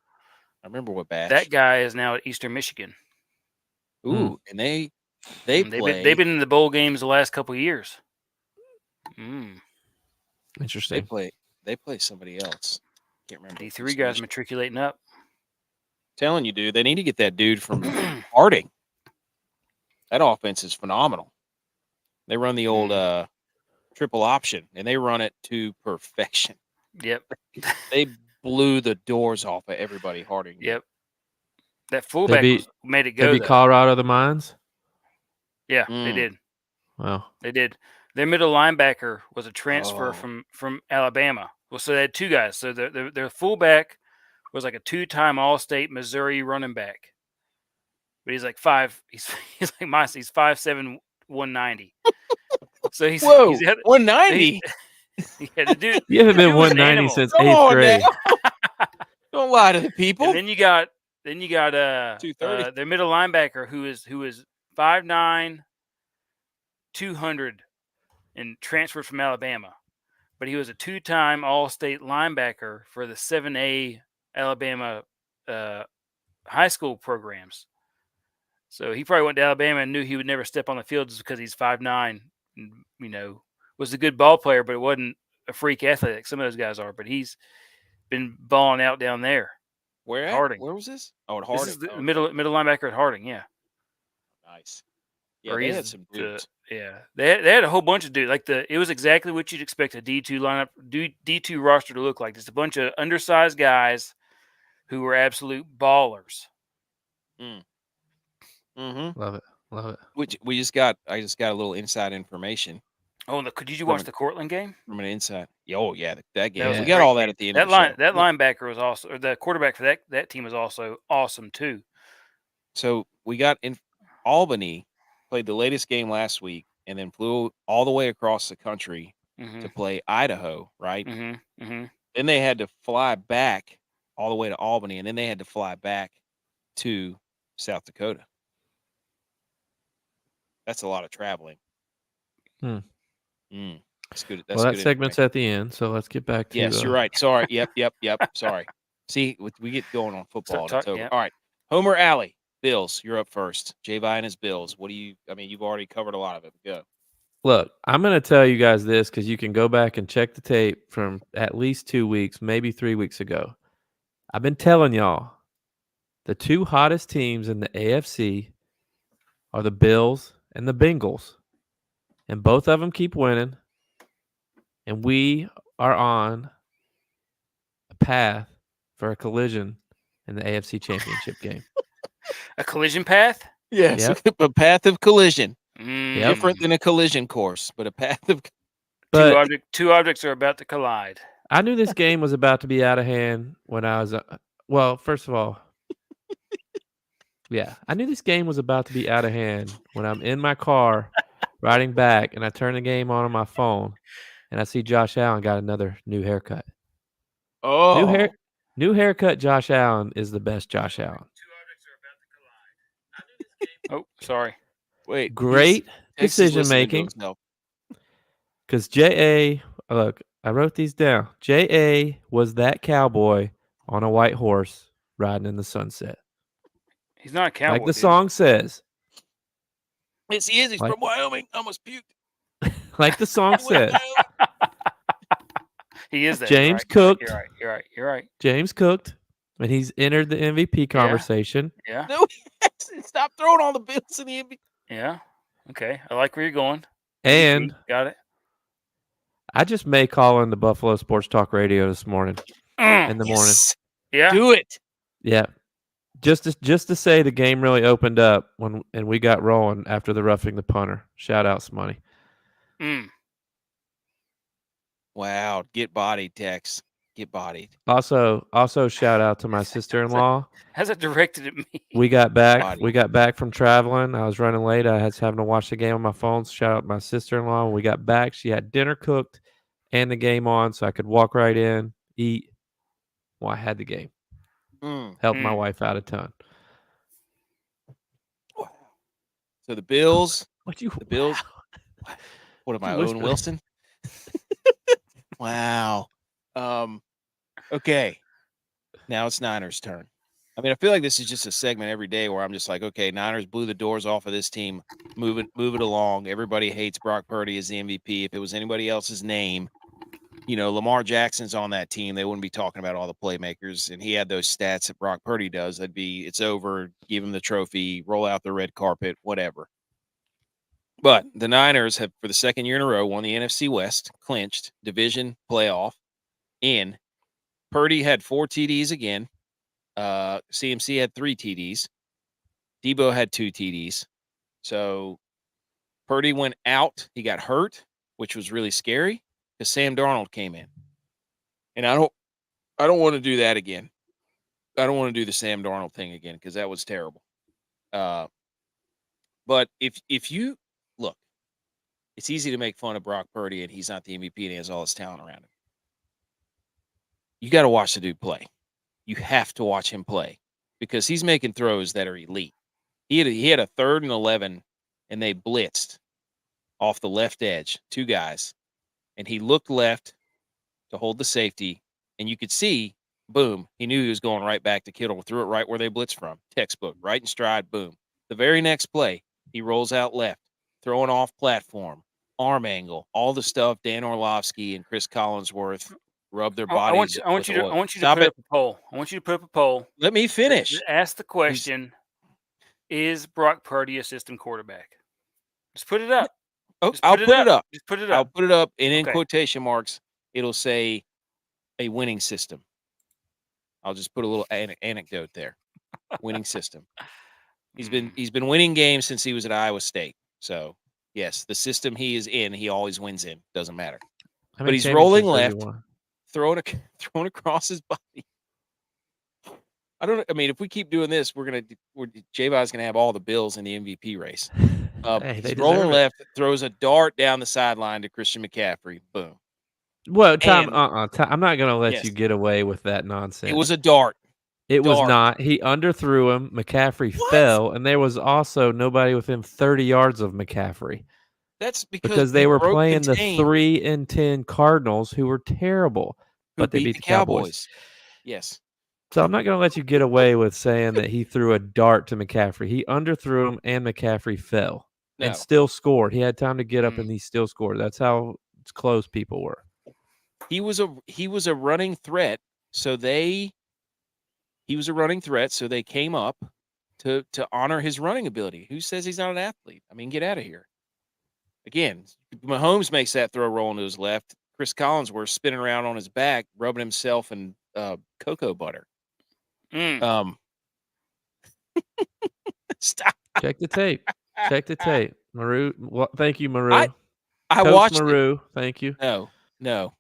A: I remember Wabash.
B: That guy is now at Eastern Michigan.
A: Ooh, and they've
B: been in the bowl games the last couple of years.
C: Interesting.
A: They play somebody else. Can't remember.
B: D3 guys matriculating up.
A: Telling you, dude, they need to get that dude from Harding. That offense is phenomenal. They run the old triple option, and they run it to perfection.
B: Yep.
A: They blew the doors off of everybody, Harding.
B: Yep. That fullback made it go.
C: They beat Colorado the Mines?
B: Yeah, they did.
C: Wow.
B: They did. Their middle linebacker was a transfer from Alabama. Well, so they had 2 guys. So their fullback was like a 2-time All-State Missouri running back. But he's like 5. He's like my. He's 5'7", 190. So he's
A: 190.
B: Yeah, the dude.
C: You haven't been 190 since 8th grade.
A: Don't lie to the people.
B: And then you got their middle linebacker who is 5'9", 200, and transferred from Alabama. But he was a 2-time All-State linebacker for the 7A Alabama high school programs. So he probably went to Alabama and knew he would never step on the field just because he's 5'9", and, was a good ball player, but it wasn't a freak athlete like some of those guys are. But he's been balling out down there.
A: Where at?
B: Harding.
A: Where was this? Oh, at Harding.
B: This is the middle linebacker at Harding, yeah.
A: Nice. Yeah,
B: Or
A: they
B: he's
A: had some dudes.
B: yeah, they had a whole bunch of dudes. Like it was exactly what you'd expect a D2 lineup, D2 roster to look like. Just a bunch of undersized guys who were absolute ballers.
A: Mm-hmm.
C: Love it.
A: Which I just got a little inside information.
B: Oh, did you watch the Cortland game?
A: From an inside. Oh yeah, that game.
B: That was
A: We
B: a
A: got
B: great
A: all that
B: game.
A: at the end of the show.
B: That linebacker was also, or the quarterback for that team was also awesome too.
A: So we got in Albany, played the latest game last week, and then flew all the way across the country to play Idaho, right? Then they had to fly back all the way to Albany, and then they had to fly back to South Dakota. That's a lot of traveling. That's good. That's
C: well,
A: good
C: that segment's at the end, so let's get back to.
A: Yes, you're right. Sorry. Yep. Sorry. See, we get going on football. It's over.
B: Yeah.
A: All right. Homer Alley, Bills. You're up first. J-Vi and his Bills. You've already covered a lot of it. Go.
C: Look, I'm going to tell you guys this because you can go back and check the tape from at least 2 weeks, maybe 3 weeks ago. I've been telling y'all the two hottest teams in the AFC are the Bills and the Bengals. And both of them keep winning. And we are on a path for a collision in the AFC Championship game.
B: A collision path?
A: Yes,
C: Yep.
A: A path of collision.
B: Yep.
A: Different than a collision course, but a path of.
C: But
B: two objects are about to collide.
C: I knew this game was about to be out of hand when I was. Well, first of all, yeah, I knew this game was about to be out of hand when I'm in my car riding back and I turn the game on my phone and I see Josh Allen got another new haircut.
A: Oh,
C: new haircut. Josh Allen is the best Josh Allen.
B: Oh, sorry.
A: wait.
C: Great decision making. Because J.A., look, I wrote these down. J.A. was that cowboy on a white horse riding in the sunset.
B: He's not a cowboy.
C: Like the song says.
A: Yes, he is. He's from Wyoming. Almost puked.
C: Like the song says.
B: He is that.
C: James
B: right.
C: cooked.
B: You're right.
C: James cooked, and he's entered the MVP conversation.
B: Yeah.
A: No, stop throwing all the Bills in the NBA.
B: Yeah. Okay. I like where you're going.
C: And
B: got it.
C: I just may call in the Buffalo Sports Talk Radio this morning. In the morning.
B: Yeah.
A: Do it.
C: Yeah. Just to say the game really opened up and we got rolling after the roughing the punter. Shout out Smoney.
A: Wow. Get bodied, Tex. Get bodied.
C: Also shout out to my sister-in-law.
B: How's it directed at me?
C: We got back from traveling. I was running late. I was having to watch the game on my phone. Shout out to my sister-in-law. When we got back, she had dinner cooked and the game on, so I could walk right in, eat. Well, I had the game. Helped my wife out a ton.
A: So the Bills.
C: The
A: Bills. What am I, Owen Wilson? Wow. Okay. Now it's Niners' turn. I mean, I feel like this is just a segment every day where I'm just like, okay, Niners blew the doors off of this team. Move it along. Everybody hates Brock Purdy as the MVP. If it was anybody else's name, Lamar Jackson's on that team, they wouldn't be talking about all the playmakers. And he had those stats that Brock Purdy does. It's over, give him the trophy, roll out the red carpet, whatever. But the Niners have, for the second year in a row, won the NFC West, clinched division playoff in. Purdy had 4 TDs again. CMC had 3 TDs. Debo had 2 TDs. So Purdy went out. He got hurt, which was really scary because Sam Darnold came in. And I don't want to do that again. I don't want to do the Sam Darnold thing again because that was terrible. But if you look, it's easy to make fun of Brock Purdy and he's not the MVP and he has all his talent around him. You got to watch the dude play. You have to watch him play because he's making throws that are elite. He had a 3rd and 11 and they blitzed off the left edge, 2 guys. And he looked left to hold the safety, and you could see, boom, he knew he was going right back to Kittle, threw it right where they blitzed from. Textbook, right in stride, boom. The very next play, he rolls out left, throwing off platform, arm angle, all the stuff Dan Orlovsky and Chris Collinsworth rubbed their bodies.
B: I want you to
A: Stop
B: put
A: it.
B: up a poll. I want you to put up a poll.
A: Let me finish.
B: Ask the question: is Brock Purdy a system quarterback? Just put it up.
A: Oh, I'll put it up.
B: Just put it
A: I'll
B: up.
A: put it up, and in
B: Okay.
A: quotation marks, it'll say a winning system. I'll just put a little anecdote there. Winning system. He's been winning games since he was at Iowa State. So yes, the system he is in, he always wins in. Doesn't matter.
C: How
A: But
C: many
A: he's rolling
C: championships
A: left,
C: has he won?
A: throwing across his body. I mean, if we keep doing this, J-Bot's gonna have all the Bills in the MVP race.
C: Hey,
A: He's rolling left, throws a dart down the sideline to Christian McCaffrey. Boom.
C: Well, Tom,
A: And-
C: Tom, I'm not going to let
A: Yes.
C: you get away with that nonsense.
A: It was a dart.
C: It was
A: dart.
C: not. He underthrew him. McCaffrey
A: What?
C: fell, and there was also nobody within 30 yards of McCaffrey
A: That's
C: because they were playing the 3-10 Cardinals, who were terrible, but they beat the Cowboys.
A: Yes.
C: So I'm not going to let you get away with saying that he threw a dart to McCaffrey. He underthrew him, and McCaffrey fell and still scored. He had time to get up, and he still scored. That's how close people were.
A: He was a running threat, so he was a running threat, so they came up to honor his running ability. Who says he's not an athlete? I mean, get out of here. Again, Mahomes makes that throw rolling to his left. Chris Collinsworth spinning around on his back, rubbing himself in cocoa butter. Stop.
C: Check the tape. Check the tape. Maru, thank you, Maru.
A: I
C: Coach
A: watched
C: Maru. Thank you.
A: No.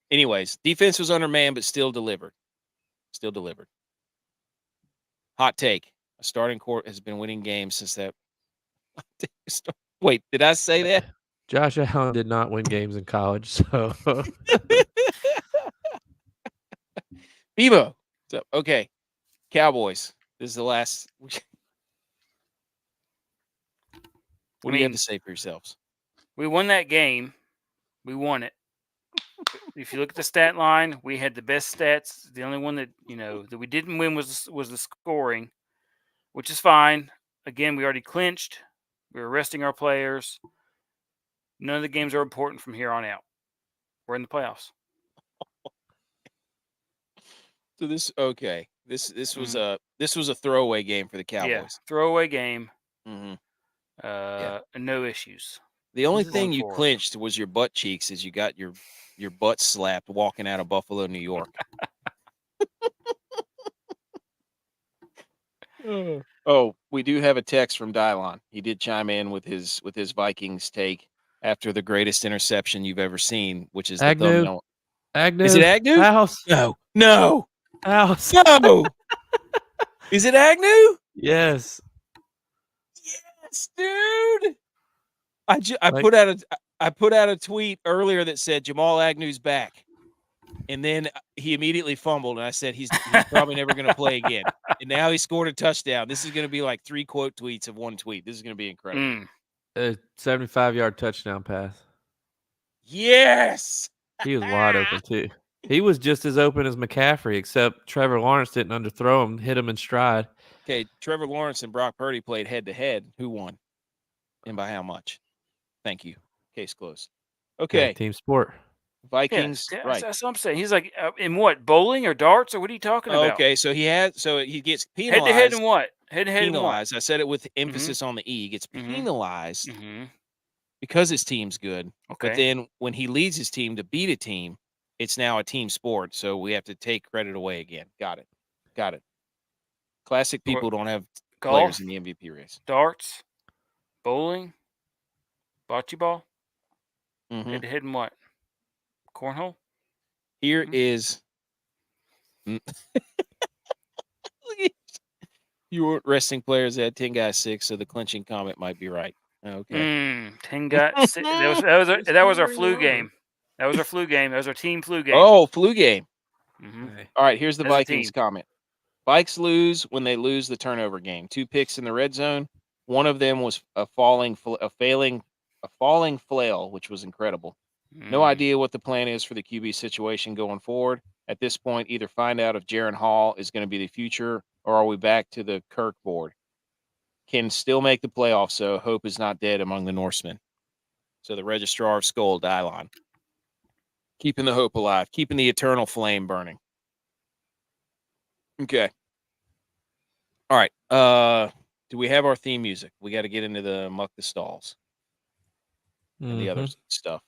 A: Anyways, defense was undermanned, but still delivered. Hot take. A starting court has been winning games since that. Wait, did I say that?
C: Josh Allen did not win games in college, so.
A: Bebo. So, okay. Cowboys. This is the last. What do you have to say for yourselves?
B: We won that game. We won it. If you look at the stat line, we had the best stats. The only one that that we didn't win was the scoring, which is fine. Again, we already clinched. We were resting our players. None of the games are important from here on out. We're in the playoffs.
A: So this was a throwaway game for the Cowboys.
B: Yeah, throwaway game.
A: Mm-hmm.
B: No issues.
A: The only thing you clinched was your butt cheeks as you got your butt slapped walking out of Buffalo, New York. Oh, we do have a text from DYLON. He did chime in with his Vikings take after the greatest interception you've ever seen, which is
C: Agnew.
A: the thumbnail.
C: Agnew.
A: Is it Agnew?
C: House.
A: No.
C: House.
A: No. Is it Agnew?
C: Yes.
A: Yes, dude. I put out a tweet earlier that said Jamal Agnew's back, and then he immediately fumbled, and I said he's probably never going to play again. And now he scored a touchdown. This is going to be like 3 quote tweets of one tweet. This is going to be incredible.
C: A 75-yard touchdown pass.
A: Yes.
C: He was wide open too. He was just as open as McCaffrey, except Trevor Lawrence didn't underthrow him, hit him in stride.
A: Okay, Trevor Lawrence and Brock Purdy played head-to-head. Who won? And by how much? Thank you. Case closed. Okay.
C: Yeah, team sport.
A: Vikings.
B: Yeah,
A: right.
B: That's what I'm saying. He's like, in what? Bowling or darts? Or what are you talking about?
A: Okay, so he gets penalized.
B: Head-to-head in what? Head-to-head in what?
A: Penalized. I said it with emphasis on the E. He gets penalized because his team's good.
B: Okay.
A: But then when he leads his team to beat a team, it's now a team sport. So we have to take credit away again. Got it. Classic people don't have players in the MVP race.
B: Darts, bowling, bocce ball,
A: Mm-hmm.
B: head-to-head in what? Cornhole?
A: Here is you weren't resting players that had 10 guys 6, so the clinching comment might be right. Okay.
B: 10 guys 6. That was our flu game. That was our flu game. That was our team flu game.
A: Oh, flu game.
B: Mm-hmm.
A: All right, here's the
B: As a
A: Vikings
B: team.
A: comment. Vikes lose when they lose the turnover game. 2 picks in the red zone, One of them was a falling flail, which was incredible. No idea what the plan is for the QB situation going forward. At this point, either find out if Jaron Hall is going to be the future, or are we back to the Kirk board? Can still make the playoffs, so hope is not dead among the Norsemen. So the Registrar of Skull, DYLON. Keeping the hope alive, keeping the eternal flame burning. Okay. All right. Do we have our theme music? We got to get into the Muck the Stalls and the other stuff.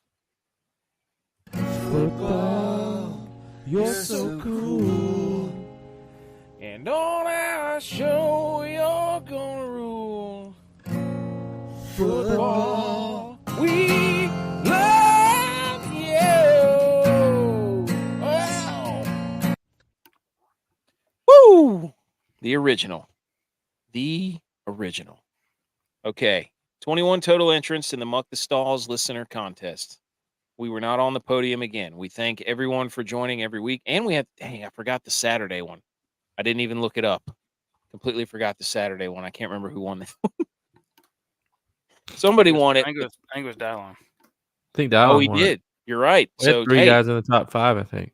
C: Football, you're so cool.
A: And on our show, you're gonna rule. Football, we love you. Wow. Woo! The original. Okay. 21 total entrants in the Muck the Stalls listener contest. We were not on the podium again. We thank everyone for joining every week. And we had, dang, I forgot the Saturday one. I didn't even look it up. Completely forgot the Saturday one. I can't remember who won that. Somebody won it.
B: I think it was DYLON.
C: I think that
A: he did. You're right.
C: We had
A: So
C: 3 guys in the top 5, I think.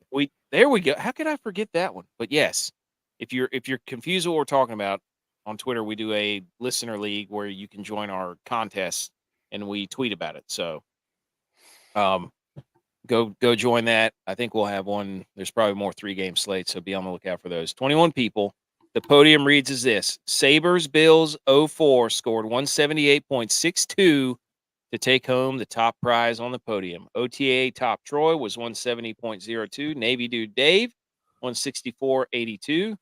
A: There we go. How could I forget that one? But yes, if you're confused what we're talking about, on Twitter we do a listener league where you can join our contest and we tweet about it. So go join that. I think we'll have one. There's probably more 3-game slates, so be on the lookout for those. 21 people. The podium reads as this: Sabres Bills 04 scored 178.62 to take home the top prize on the podium. OTA top Troy was 170.02. Navy Dude Dave 164.82.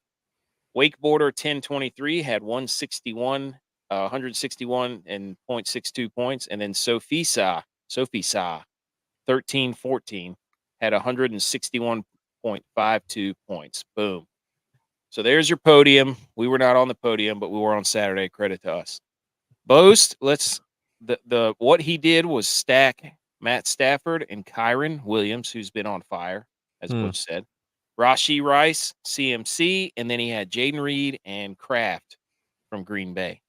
A: Wakeboarder 1023 had 161 and 0.62 points, and then Sophie Sa 1314 had 161.52 points. Boom. So there's your podium. We were not on the podium, but we were on Saturday. Credit to us. Boast, the what he did was stack Matt Stafford and Kyron Williams, who's been on fire, as Butch said. Rashee Rice, CMC, and then he had Jaden Reed and Kraft from Green Bay.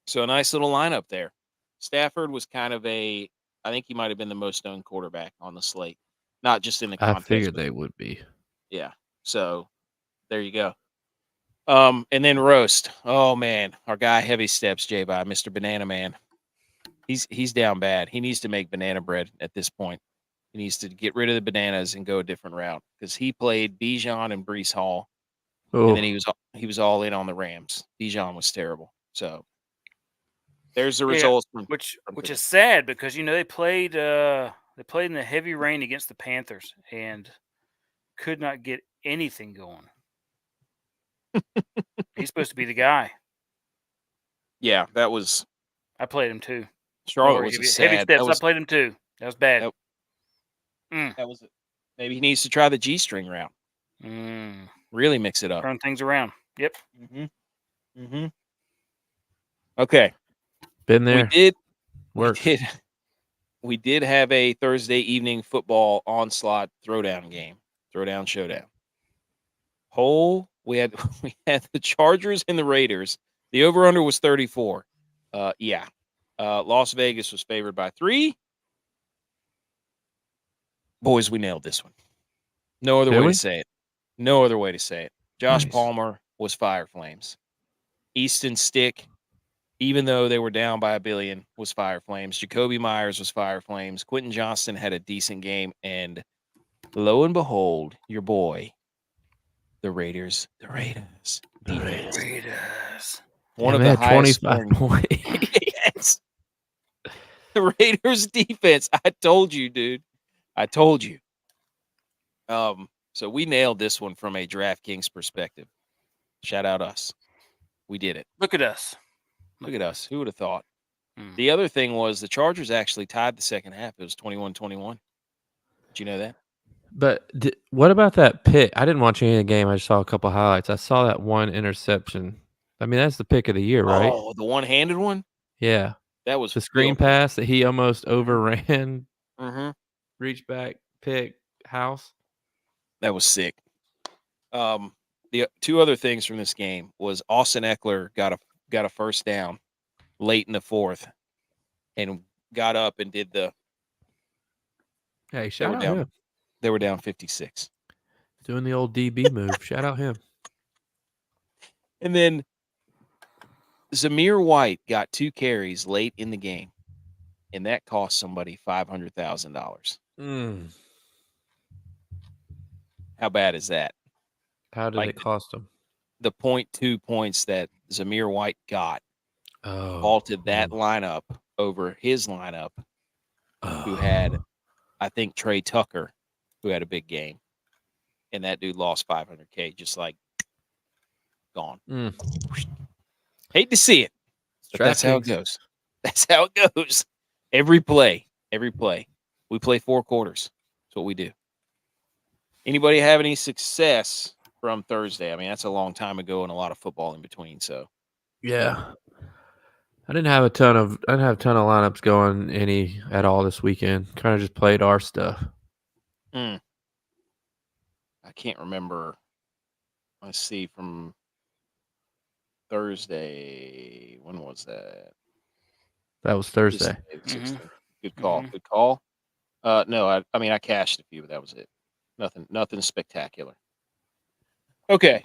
A: So a nice little lineup there. Stafford was kind of I think he might have been the most known quarterback on the slate, not just in the contest.
C: I figured they would be.
A: Yeah. So there you go. And then roast. Oh man, our guy Heavy Steps, J-By, Mr. Banana Man. He's down bad. He needs to make banana bread at this point. He needs to get rid of the bananas and go a different route, because he played Bijan and Breece Hall, and then he was all in on the Rams. Bijan was terrible. So there's the results.
B: Which is sad, because they played in the heavy rain against the Panthers and could not get anything going. He's supposed to be the guy.
A: Yeah, that was.
B: I played him too.
A: Charlotte was
B: Heavy Steps. I played him too. That was bad.
A: That was it. Maybe he needs to try the G-string route. Really mix it up.
B: Turn things around. Yep.
A: Okay.
C: Been there.
A: We did have a Thursday evening football onslaught throwdown showdown. We had the Chargers and the Raiders. The over-under was 34. Las Vegas was favored by 3. Boys, we nailed this one. No other way to say it. Josh Palmer was Fire Flames. Easton Stick, even though they were down by $1 billion, was Fire Flames. Jacoby Myers was Fire Flames. Quentin Johnston had a decent game. And lo and behold, your boy, the Raiders. One of the highest 25 points. Yes. The Raiders defense. I told you, dude. I told you. So we nailed this one from a DraftKings perspective. Shout out us. We did it.
B: Look at us.
A: Who would have thought? The other thing was the Chargers actually tied the second half. It was 21-21. Did you know that?
C: But what about that pick? I didn't watch any of the game. I just saw a couple highlights. I saw that one interception. I mean, that's the pick of the year, right?
A: Oh, the one-handed one?
C: Yeah.
A: That was
C: the screen pass that he almost overran. Reach back, pick, house.
A: That was sick. The 2 other things from this game was Austin Eckler got a first down late in the fourth and got up and did the.
C: Hey, shout out him.
A: They were down 56.
C: Doing the old DB move. Shout out him.
A: And then Zamir White got 2 carries late in the game, and that cost somebody $500,000. How bad is that?
C: How did it cost him?
A: The 0.2 points that Zamir White got halted that lineup over his lineup, who had, I think, Trey Tucker, who had a big game. And that dude lost $500K, just like gone. Hate to see it, but that's how it goes. That's how it goes. Every play. We play 4 quarters. That's what we do. Anybody have any success from Thursday? I mean, that's a long time ago and a lot of football in between. So,
C: yeah, I didn't have a ton of lineups going any at all this weekend. Kind of just played our stuff.
A: I can't remember. Let's see, from Thursday. When was that?
C: That was Thursday.
A: Good call. Good call. No, I mean I cashed a few, but that was it. Nothing spectacular. Okay,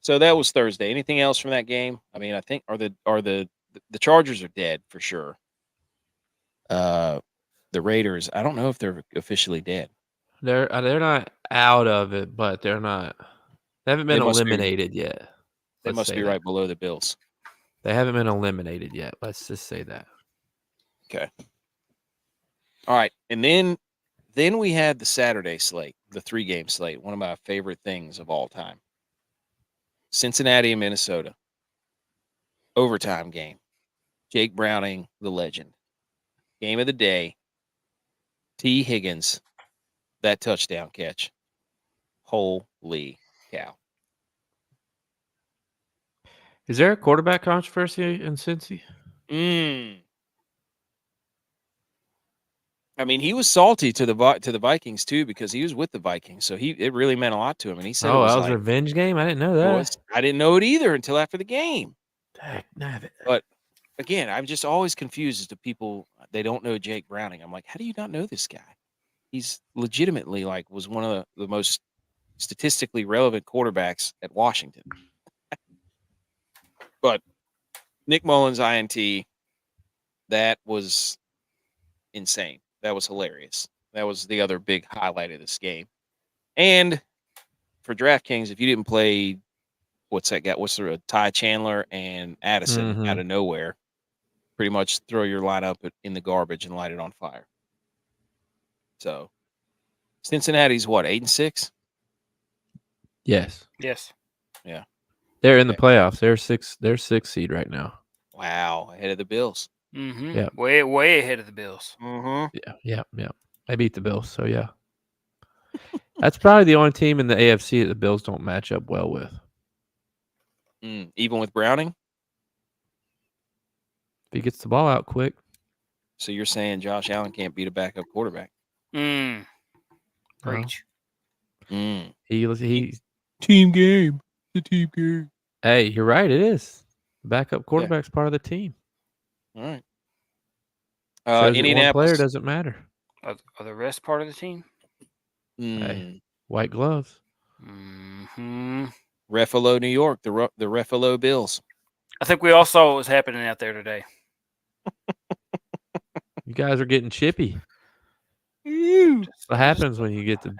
A: so that was Thursday. Anything else from that game? I mean, I think the Chargers are dead for sure. The Raiders, I don't know if they're officially dead.
C: They're not out of it, but they're not. They haven't been eliminated yet.
A: They must be right below the Bills.
C: They haven't been eliminated yet. Let's just say that.
A: Okay. All right, and then we had the Saturday slate, the 3-game slate, one of my favorite things of all time. Cincinnati and Minnesota. Overtime game. Jake Browning, the legend. Game of the day. T. Higgins, that touchdown catch. Holy cow.
C: Is there a quarterback controversy in Cincy?
A: I mean, he was salty to the Vikings too because he was with the Vikings, so it really meant a lot to him. And he said,
C: "Oh, that was a revenge game. I didn't know that.
A: I didn't know it either until after the game."
C: Dang, nabbit.
A: But again, I'm just always confused as to people they don't know Jake Browning. I'm like, how do you not know this guy? He's legitimately was one of the most statistically relevant quarterbacks at Washington. But Nick Mullins INT, that was insane. That was hilarious. That was the other big highlight of this game. And for DraftKings, if you didn't play, what's that guy? What's the Ty Chandler and Addison out of nowhere? Pretty much throw your lineup in the garbage and light it on fire. So Cincinnati's what, 8-6?
C: Yes.
A: Yeah.
C: They're in the playoffs. They're 6th seed right now.
A: Wow, ahead of the Bills.
B: Yeah. Way ahead of the Bills.
C: Yeah. They beat the Bills, so yeah. That's probably the only team in the AFC that the Bills don't match up well with.
A: Even with Browning?
C: If he gets the ball out quick.
A: So you're saying Josh Allen can't beat a backup quarterback?
B: Preach.
C: He
A: team game. The team game.
C: Hey, you're right. It is. The backup quarterback's part of the team.
A: All right.
C: Indianapolis. One player doesn't matter.
B: Are the rest part of the team?
C: Hey, white gloves.
A: Ruffalo, New York. The Ruffalo Bills.
B: I think we all saw what was happening out there today.
C: You guys are getting chippy. What happens when you get the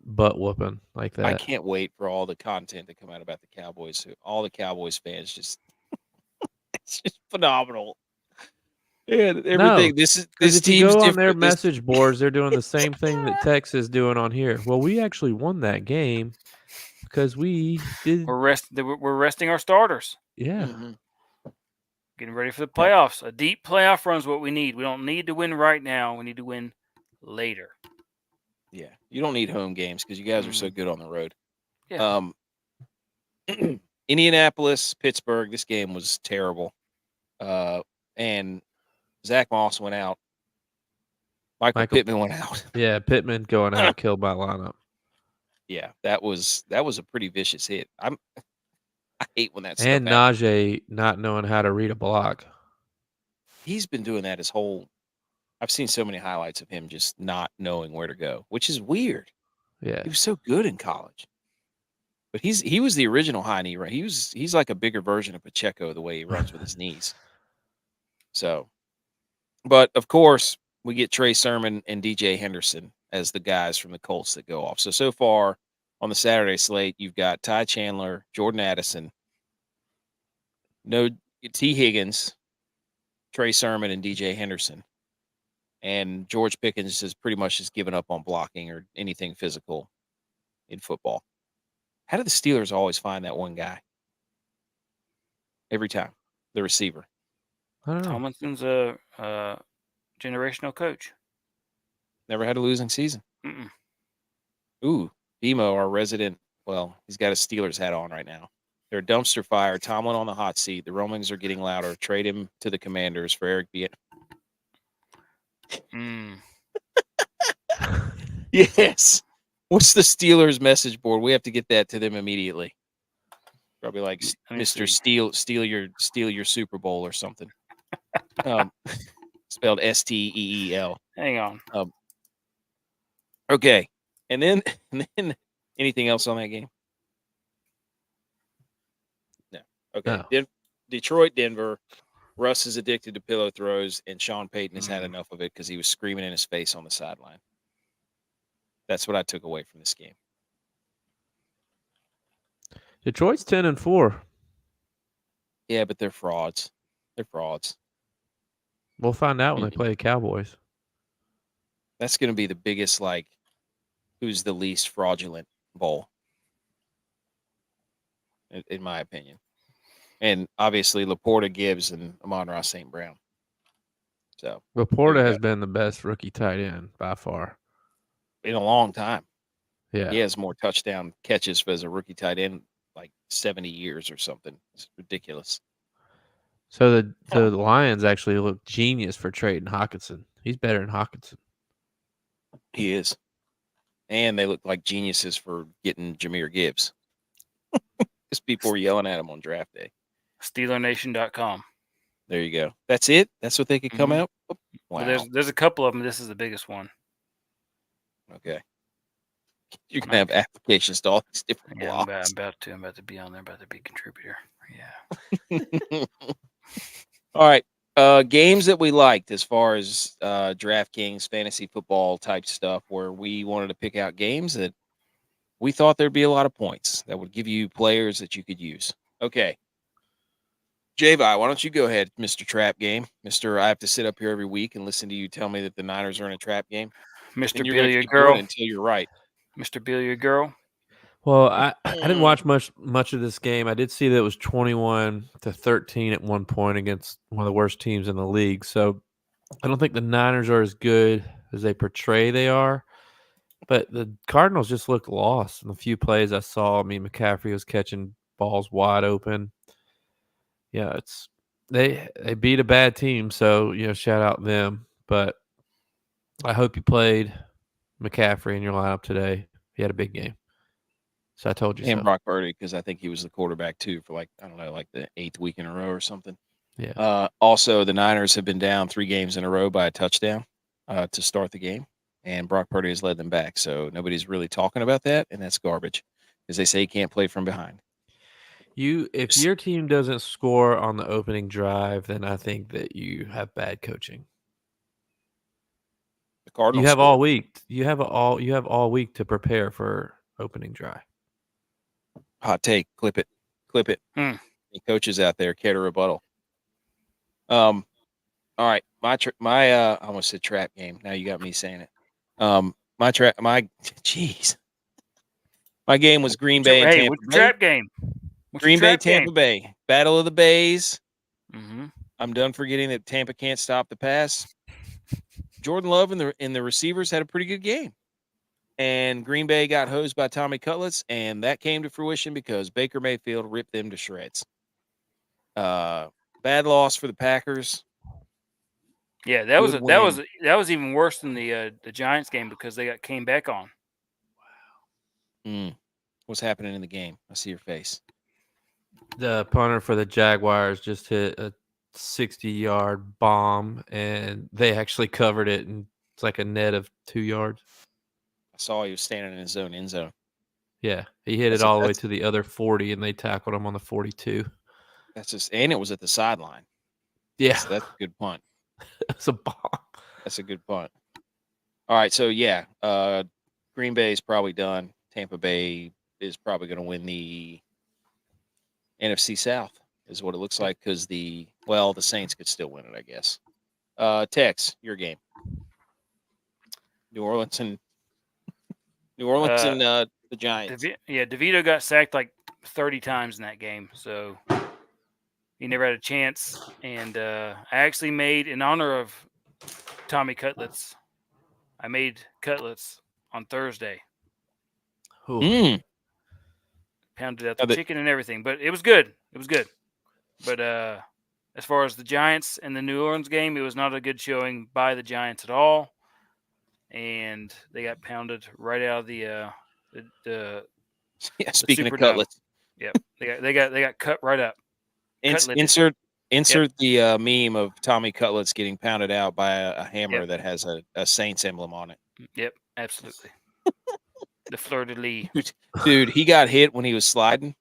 C: butt whooping like that?
A: I can't wait for all the content to come out about the Cowboys. All the Cowboys fans just it's just phenomenal. Yeah, everything. This
C: if
A: team's
C: you go on
A: different.
C: their message boards, they're doing the same thing that Tex is doing on here. Well, we actually won that game because we did.
B: We're resting our starters.
C: Yeah.
B: Getting ready for the playoffs. A deep playoff run is what we need. We don't need to win right now. We need to win later.
A: Yeah, you don't need home games because you guys are so good on the road.
B: Yeah.
A: Indianapolis, Pittsburgh. This game was terrible. And Zach Moss went out. Michael Pittman went out.
C: Yeah, Pittman going out killed my lineup.
A: Yeah, that was a pretty vicious hit. I hate when that stuff
C: and
A: happens.
C: Najee not knowing how to read a block.
A: he's been doing that his whole. I've seen so many highlights of him just not knowing where to go, which is weird.
C: Yeah.
A: He was so good in college. But he was the original high knee run. He's like a bigger version of Pacheco the way he runs with his knees. So, but of course, we get Trey Sermon and DJ Henderson as the guys from the Colts that go off. So far on the Saturday slate, you've got Ty Chandler, Jordan Addison, no T. Higgins, Trey Sermon, and DJ Henderson. And George Pickens has pretty much just given up on blocking or anything physical in football. How do the Steelers always find that one guy? Every time, the receiver.
C: I don't know.
B: Tomlinson's a generational coach.
A: Never had a losing season.
B: Mm-mm.
A: Ooh, Bemo, our resident. Well, he's got a Steelers hat on right now. They're a dumpster fire. Tomlin on the hot seat. The rumblings are getting louder. Trade him to the Commanders for Eric B. Yes. What's the Steelers message board? We have to get that to them immediately. Probably like Mr. Steal your Super Bowl or something. Spelled STEEL.
B: Hang on.
A: Okay. And then anything else on that game? No. Okay.
C: No.
A: Detroit, Denver. Russ is addicted to pillow throws, and Sean Payton has had enough of it because he was screaming in his face on the sideline. That's what I took away from this game.
C: Detroit's 10-4.
A: Yeah, but they're frauds. They're frauds.
C: We'll find out when they play the Cowboys.
A: That's going to be the biggest, like, who's the least fraudulent bowl, in my opinion. And obviously, Laporta, Gibbs, and Amon-Ra St. Brown. So
C: Laporta has been the best rookie tight end by far.
A: In a long time.
C: Yeah.
A: He has more touchdown catches as a rookie tight end, like 70 years or something. It's ridiculous.
C: So the Lions actually look genius for trading Hawkinson. He's better than Hawkinson.
A: He is. And they look like geniuses for getting Jahmyr Gibbs. Because people were yelling at him on draft day.
B: SteelerNation.com.
A: There you go. That's it? That's what they could come out? Oh, wow.
B: Well, there's a couple of them. This is the biggest one.
A: Okay. You're going to have applications to all these different blogs.
B: I'm about to be on there, about to be a contributor. Yeah.
A: All right. Games that we liked as far as DraftKings, fantasy football type stuff, where we wanted to pick out games that we thought there'd be a lot of points that would give you players that you could use. Okay. Javi, why don't you go ahead, Mr. Trap Game? I have to sit up here every week and listen to you tell me that the Niners are in a trap game.
B: Mr. Billiard Girl.
A: Until you're right.
B: Mr. Billiard Girl.
C: Well, I didn't watch much of this game. I did see that it was 21-13 at one point against one of the worst teams in the league. So I don't think the Niners are as good as they portray they are. But the Cardinals just looked lost in the few plays I saw. I mean, McCaffrey was catching balls wide open. Yeah, they beat a bad team, so shout out them. But I hope you played McCaffrey in your lineup today. He had a big game. So I told you
A: and
C: so.
A: Brock Purdy, because I think he was the quarterback too for like the 8th week in a row or something.
C: Yeah.
A: Also, the Niners have been down 3 games in a row by a touchdown to start the game, and Brock Purdy has led them back. So nobody's really talking about that, and that's garbage, because they say he can't play from behind.
C: If your team doesn't score on the opening drive, then I think that you have bad coaching.
A: The Cardinals.
C: You have all week. You have all week to prepare for opening drive.
A: Hot take. Clip it. Any coaches out there care to rebuttal? All right. My I almost said trap game. Now you got me saying it. My game was Green Bay and Tampa Bay.
B: Trap game.
A: Green Bay, Tampa Bay. Battle of the Bays.
B: Mm-hmm.
A: I'm done forgetting that Tampa can't stop the pass. Jordan Love and the receivers had a pretty good game. And Green Bay got hosed by Tommy Cutlets, and that came to fruition because Baker Mayfield ripped them to shreds. Bad loss for the Packers.
B: Yeah, that was even worse than the Giants game because they came back on.
A: Wow. What's happening in the game? I see your face.
C: The punter for the Jaguars just hit a 60-yard bomb, and they actually covered it, and it's like a net of 2 yards.
A: I saw he was standing in his own end zone.
C: Yeah, he hit it all the way to the other 40, and they tackled him on the 42.
A: And it was at the sideline.
C: Yeah,
A: That's a good punt.
C: it's a bomb.
A: That's a good punt. All right, so yeah, Green Bay is probably done. Tampa Bay is probably going to win the NFC South, is what it looks like, because the Saints could still win it, I guess. Tex, your game. New Orleans and the Giants.
B: DeVito got sacked like 30 times in that game, so he never had a chance. And I actually made, in honor of Tommy Cutlets, I made cutlets on Thursday. Pounded out the chicken and everything, but it was good. It was good. But as far as the Giants and the New Orleans game, it was not a good showing by the Giants at all. And they got pounded right out of the
A: speaking of cutlets.
B: Yep. They got cut right up.
A: Insert the meme of Tommy Cutlets getting pounded out by a hammer that has a Saints emblem on it.
B: Yep, absolutely. The fleur-de-lis.
A: Dude, he got hit when he was sliding.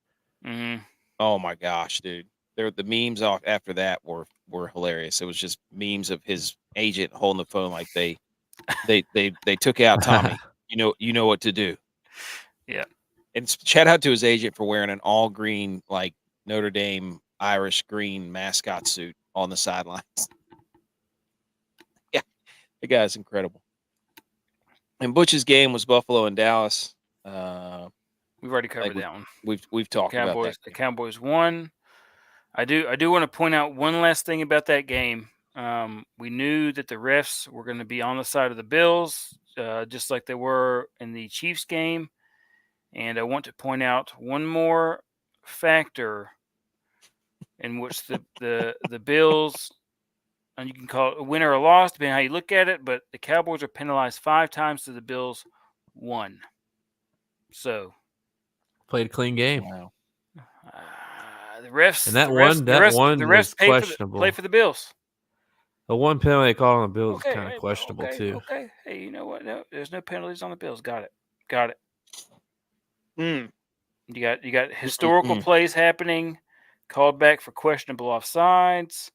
B: Mm-hmm.
A: Oh my gosh, dude. The memes after that were hilarious. It was just memes of his agent holding the phone like they took out Tommy. You know what to do.
B: Yeah.
A: And shout out to his agent for wearing an all green, like Notre Dame Irish green mascot suit on the sidelines. Yeah, the guy's incredible. And Butch's game was Buffalo and Dallas.
B: We've already covered that one.
A: We've talked about that.
B: The Cowboys won. I do want to point out one last thing about that game. We knew that the refs were going to be on the side of the Bills, just like they were in the Chiefs game. And I want to point out one more factor in which the Bills, and you can call it a win or a loss, depending on how you look at it, but the Cowboys are penalized 5 times to the Bills 1. So
C: played a clean game.
A: Wow.
B: The refs
C: and that
B: the
C: one
B: refs
C: was questionable.
B: Play for the Bills.
C: The one penalty they called on the Bills is kind of questionable too.
B: Okay. Hey, you know what? No, there's no penalties on the Bills. Got it. You got historical plays happening, called back for questionable offsides.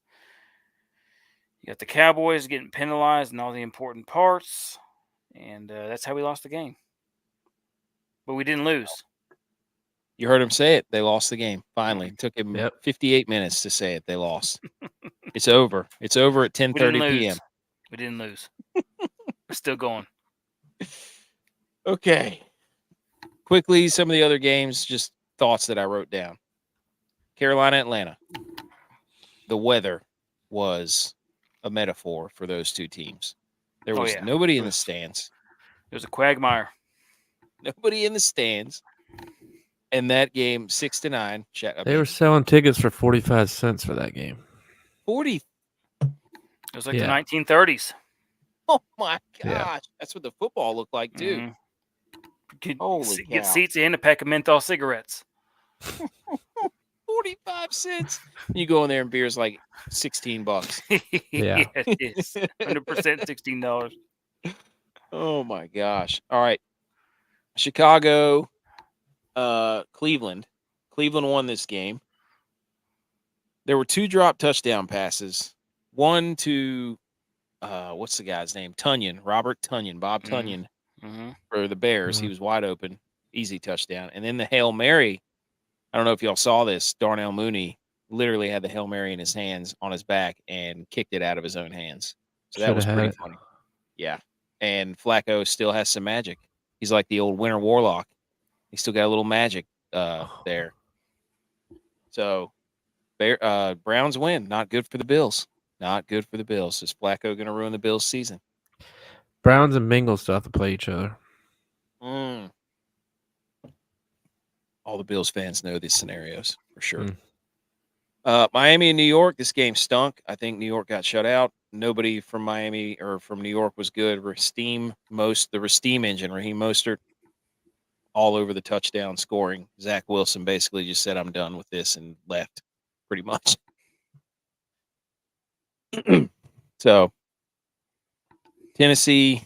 B: You got the Cowboys getting penalized in all the important parts, and that's how we lost the game. But we didn't lose.
A: You heard him say it. They lost the game. Finally, it took him 58 minutes to say it. They lost. It's over. It's over at 10:30 p.m.
B: We didn't lose. We're still going.
A: Okay. Quickly, some of the other games, just thoughts that I wrote down. Carolina, Atlanta. The weather was a metaphor for those two teams. There was nobody in the stands.
B: It was a quagmire.
A: Nobody in the stands. And that game, 6-9.
C: They were selling tickets for 45 cents for that game.
A: 40.
B: It was like the 1930s.
A: Oh my gosh. That's what the football looked like too.
B: Mm-hmm. Get seats and a pack of menthol cigarettes.
A: 45 cents. You go in there and beer's like $16.
B: Yeah, it is 100% $16.
A: Oh my gosh. All right. Chicago, Cleveland. Cleveland won this game. There were 2 drop touchdown passes. One to what's the guy's name? Tunyon, Robert Tunyon, Bob Tunyon. For the Bears. He was wide open, easy touchdown. And then the Hail Mary, I don't know if y'all saw this, Darnell Mooney literally had the Hail Mary in his hands on his back and kicked it out of his own hands. So that was pretty funny. Yeah. And Flacco still has some magic. He's like the old Winter Warlock. He's still got a little magic there. So Browns win. Not good for the Bills. Not good for the Bills. Is Flacco going to ruin the Bills' season?
C: Browns and Bengals still have to play each other.
A: All the Bills fans know these scenarios for sure. Miami and New York, this game stunk. I think New York got shut out. Nobody from Miami or from New York was good. The Raheem Mostert, all over the touchdown scoring. Zach Wilson basically just said, I'm done with this and left pretty much. So, Tennessee,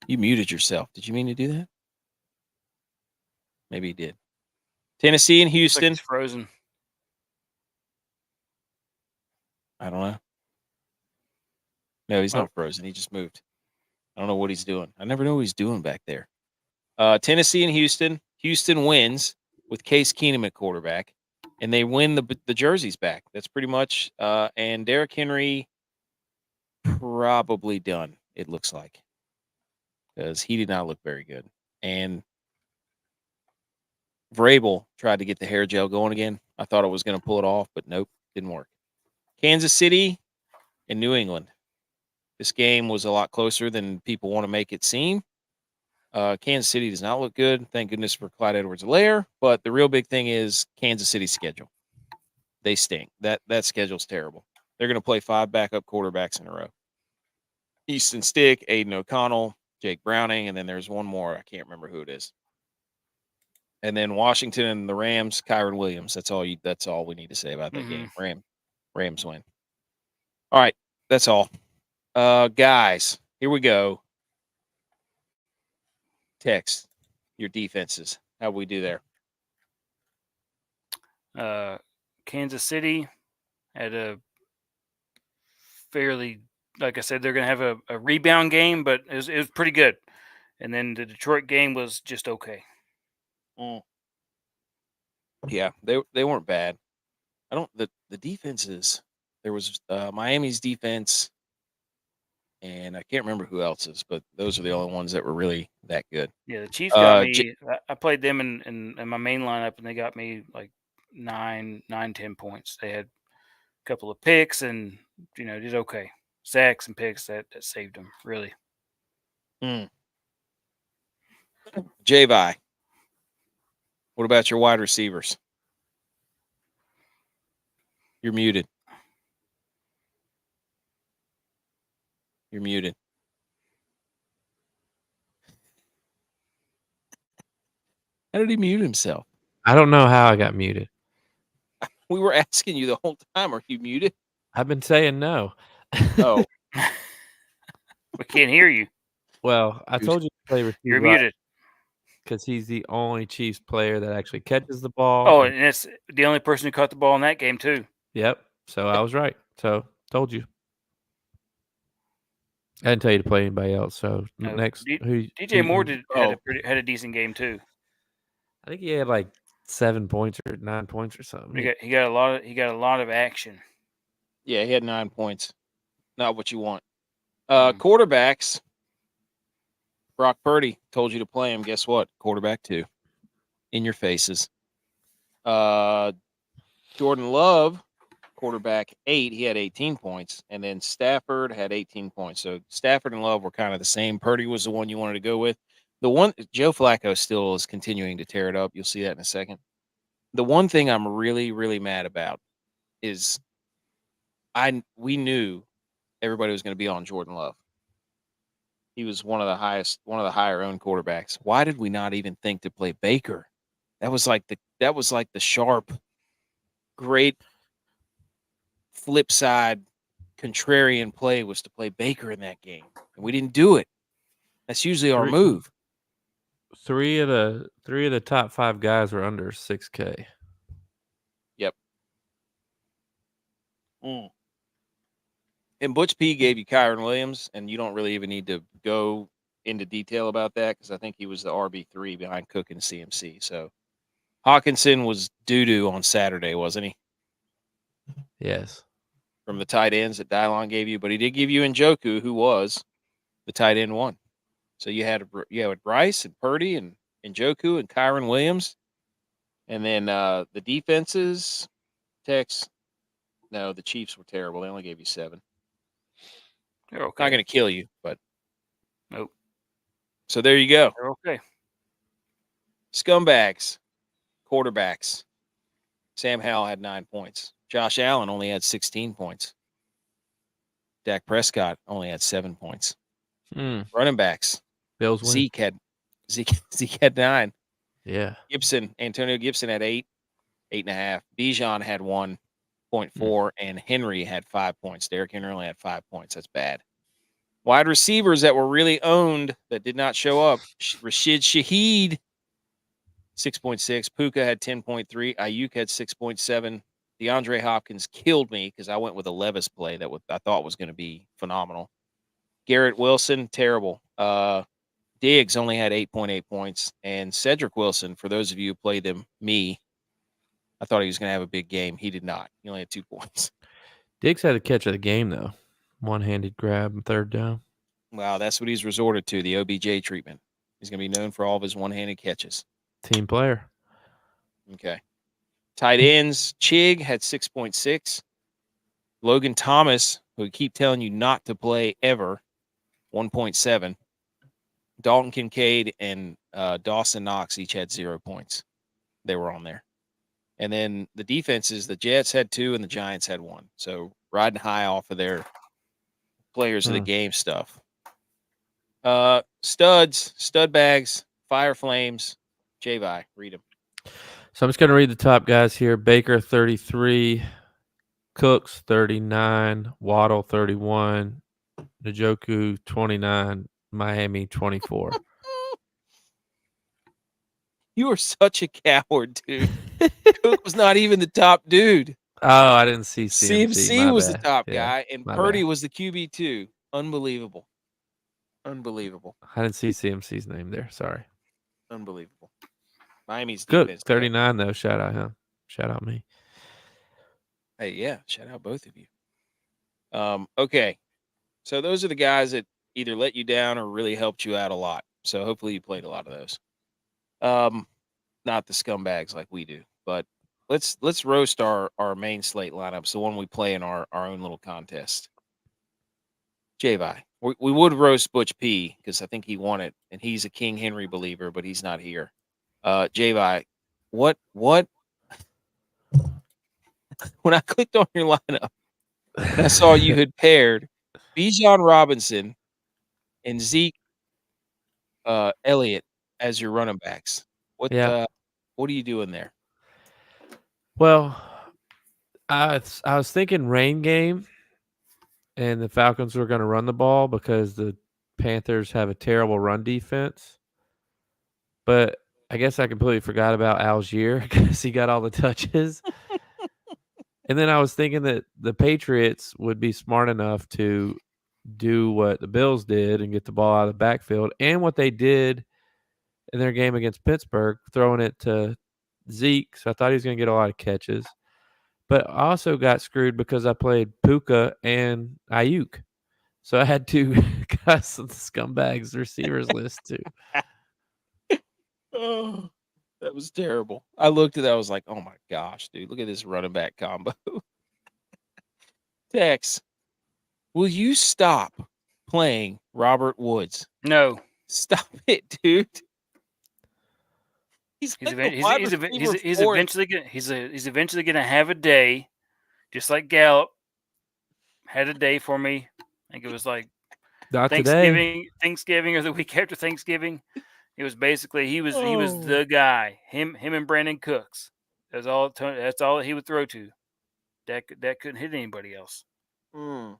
A: you muted yourself. Did you mean to do that? Maybe you did. Tennessee and
B: Looks like
A: Houston.
B: he's frozen.
A: I don't know. No, he's
B: Oh.
A: not frozen. He just moved. I don't know what he's doing. I never know what he's doing back there. Tennessee and Houston. Houston wins with Case Keenum at quarterback, and they win the jerseys back. That's pretty much. And Derrick Henry probably done. It looks like, because he did not look very good. And Vrabel tried to get the hair gel going again. I thought it was going to pull it off, but nope, didn't work. Kansas City and New England. This game was a lot closer than people want to make it seem. Kansas City does not look good. Thank goodness for Clyde Edwards-Helaire. But the real big thing is Kansas City's schedule. They stink. That schedule's terrible. They're going to play 5 backup quarterbacks in a row. Easton Stick, Aiden O'Connell, Jake Browning, and then there's one more. I can't remember who it is. And then Washington and the Rams, Kyron Williams. That's all we need to say about that game. Rams win. All right, that's all. Guys, here we go. Text your defenses. How we do there?
B: Kansas City had a fairly, like I said, they're going to have a rebound game, but it was pretty good. And then the Detroit game was just okay.
A: Yeah, they weren't bad. The defenses. There was Miami's defense, and I can't remember who else's, but those are the only ones that were really that good.
B: Yeah, the Chiefs got me. I played them in my main lineup, and they got me like 10 points. They had a couple of picks, and did okay. Sacks and picks that saved them really.
A: J-Vi, what about your wide receivers? You're muted. You're muted. How did he mute himself?
C: I don't know how I got muted.
A: We were asking you the whole time. Are you muted?
C: I've been saying no.
A: Oh.
B: We can't hear you.
C: Well, I told you to play receiver.
B: You're muted.
C: Because he's the only Chiefs player that actually catches the ball.
B: Oh, and it's the only person who caught the ball in that game too.
C: Yep. So I was right. So told you. I didn't tell you to play anybody else. So next,
B: DJ Moore had a decent game too.
C: I think he had like 7 points or 9 points or something.
B: He got a lot of action.
A: Yeah, he had 9 points. Not what you want. Quarterbacks. Brock Purdy told you to play him. Guess what? Quarterback 2. In your faces. Jordan Love, quarterback 8. He had 18 points. And then Stafford had 18 points. So Stafford and Love were kind of the same. Purdy was the one you wanted to go with. The one, Joe Flacco still is continuing to tear it up. You'll see that in a second. The one thing I'm really, really mad about is we knew everybody was going to be on Jordan Love. He was one of the higher owned quarterbacks. Why did we not even think to play Baker? That was like the sharp, great flip side contrarian play was to play Baker in that game. And we didn't do it. That's usually our move.
C: Three of the top 5 guys were under 6K.
A: Yep. And ButchP gave you Kyron Williams, and you don't really even need to go into detail about that because I think he was the RB3 behind Cook and CMC. So Hawkinson was doo-doo on Saturday, wasn't he?
C: Yes.
A: From the tight ends that DYLON gave you, but he did give you Njoku, who was the tight end 1. So you had Bryce and Purdy and Njoku and Kyron Williams. And then the defenses, Tex, no, the Chiefs were terrible. They only gave you 7.
B: They're okay.
A: Not going to kill you, but
B: nope.
A: So there you go.
B: They're okay.
A: Scumbags, quarterbacks. Sam Howell had 9 points. Josh Allen only had 16 points. Dak Prescott only had 7 points. Running backs.
C: Bills win.
A: Zeke had 9.
C: Yeah.
A: Antonio Gibson had 8, 8.5. Bijan had 1. 0.4, and Henry had 5 points. Derrick Henry only had 5 points. That's bad. Wide receivers that were really owned that did not show up. Rashid Shaheed, 6.6. Puka had 10.3. Ayuk had 6.7. DeAndre Hopkins killed me because I went with a Levis play that I thought was going to be phenomenal. Garrett Wilson, terrible. Diggs only had 8.8 points. And Cedric Wilson, for those of you who played me, I thought he was going to have a big game. He did not. He only had 2 points.
C: Diggs had the catch of the game, though. One-handed grab and third down.
A: Wow, that's what he's resorted to, the OBJ treatment. He's going to be known for all of his one-handed catches.
C: Team player.
A: Okay. Tight ends, Chig had 6.6. Logan Thomas, who we keep telling you not to play ever, 1.7. Dalton Kincaid and Dawson Knox each had 0 points. They were on there. And then the defenses, the Jets had 2 and the Giants had 1. So riding high off of their players of the game stuff. Studs, stud bags, fire flames. J-Vi, read them.
C: So I'm just going to read the top guys here. Baker, 33. Cooks, 39. Waddle, 31. Njoku, 29. Miami, 24.
A: You are such a coward, dude. Cook was not even the top dude.
C: Oh, I didn't see CMC.
A: CMC
C: My
A: was
C: bad.
A: the top
C: Yeah,
A: guy, and
C: my
A: Purdy
C: bad.
A: was the QB2. Unbelievable. Unbelievable.
C: I didn't see CMC's name there. Sorry.
A: Unbelievable. Miami's
C: Good.
A: defense.
C: 39, though. Shout out him. Shout out me.
A: Hey, yeah. Shout out both of you. Okay. So those are the guys that either let you down or really helped you out a lot. So hopefully you played a lot of those. Not the scumbags like we do, but let's roast our main slate lineups, the one we play in our own little contest. J-Vi. We would roast ButchP because I think he won it, and he's a King Henry believer, but he's not here. J-Vi, what when I clicked on your lineup and I saw you had paired Bijan Robinson and Zeke Elliott as your running backs. What are you doing there?
C: Well, I was thinking rain game, and the Falcons were going to run the ball because the Panthers have a terrible run defense. But I guess I completely forgot about Algier because he got all the touches. And then I was thinking that the Patriots would be smart enough to do what the Bills did and get the ball out of the backfield, and what they did in their game against Pittsburgh, throwing it to Zeke. So I thought he was going to get a lot of catches. But I also got screwed because I played Puka and Ayuk. So I had 2 guys on the scumbags receivers list too.
A: Oh, that was terrible. I looked at that. I was like, oh my gosh, dude, look at this running back combo. Tex, will you stop playing Robert Woods?
B: No.
A: Stop it, dude. He's
B: eventually gonna have a day, just like Gallup had a day for me. I think it was like
C: Not
B: Thanksgiving
C: today.
B: or the week after Thanksgiving. It was basically he was the guy. Him and Brandon Cooks. That's all he would throw to. That couldn't hit anybody else.
C: Well,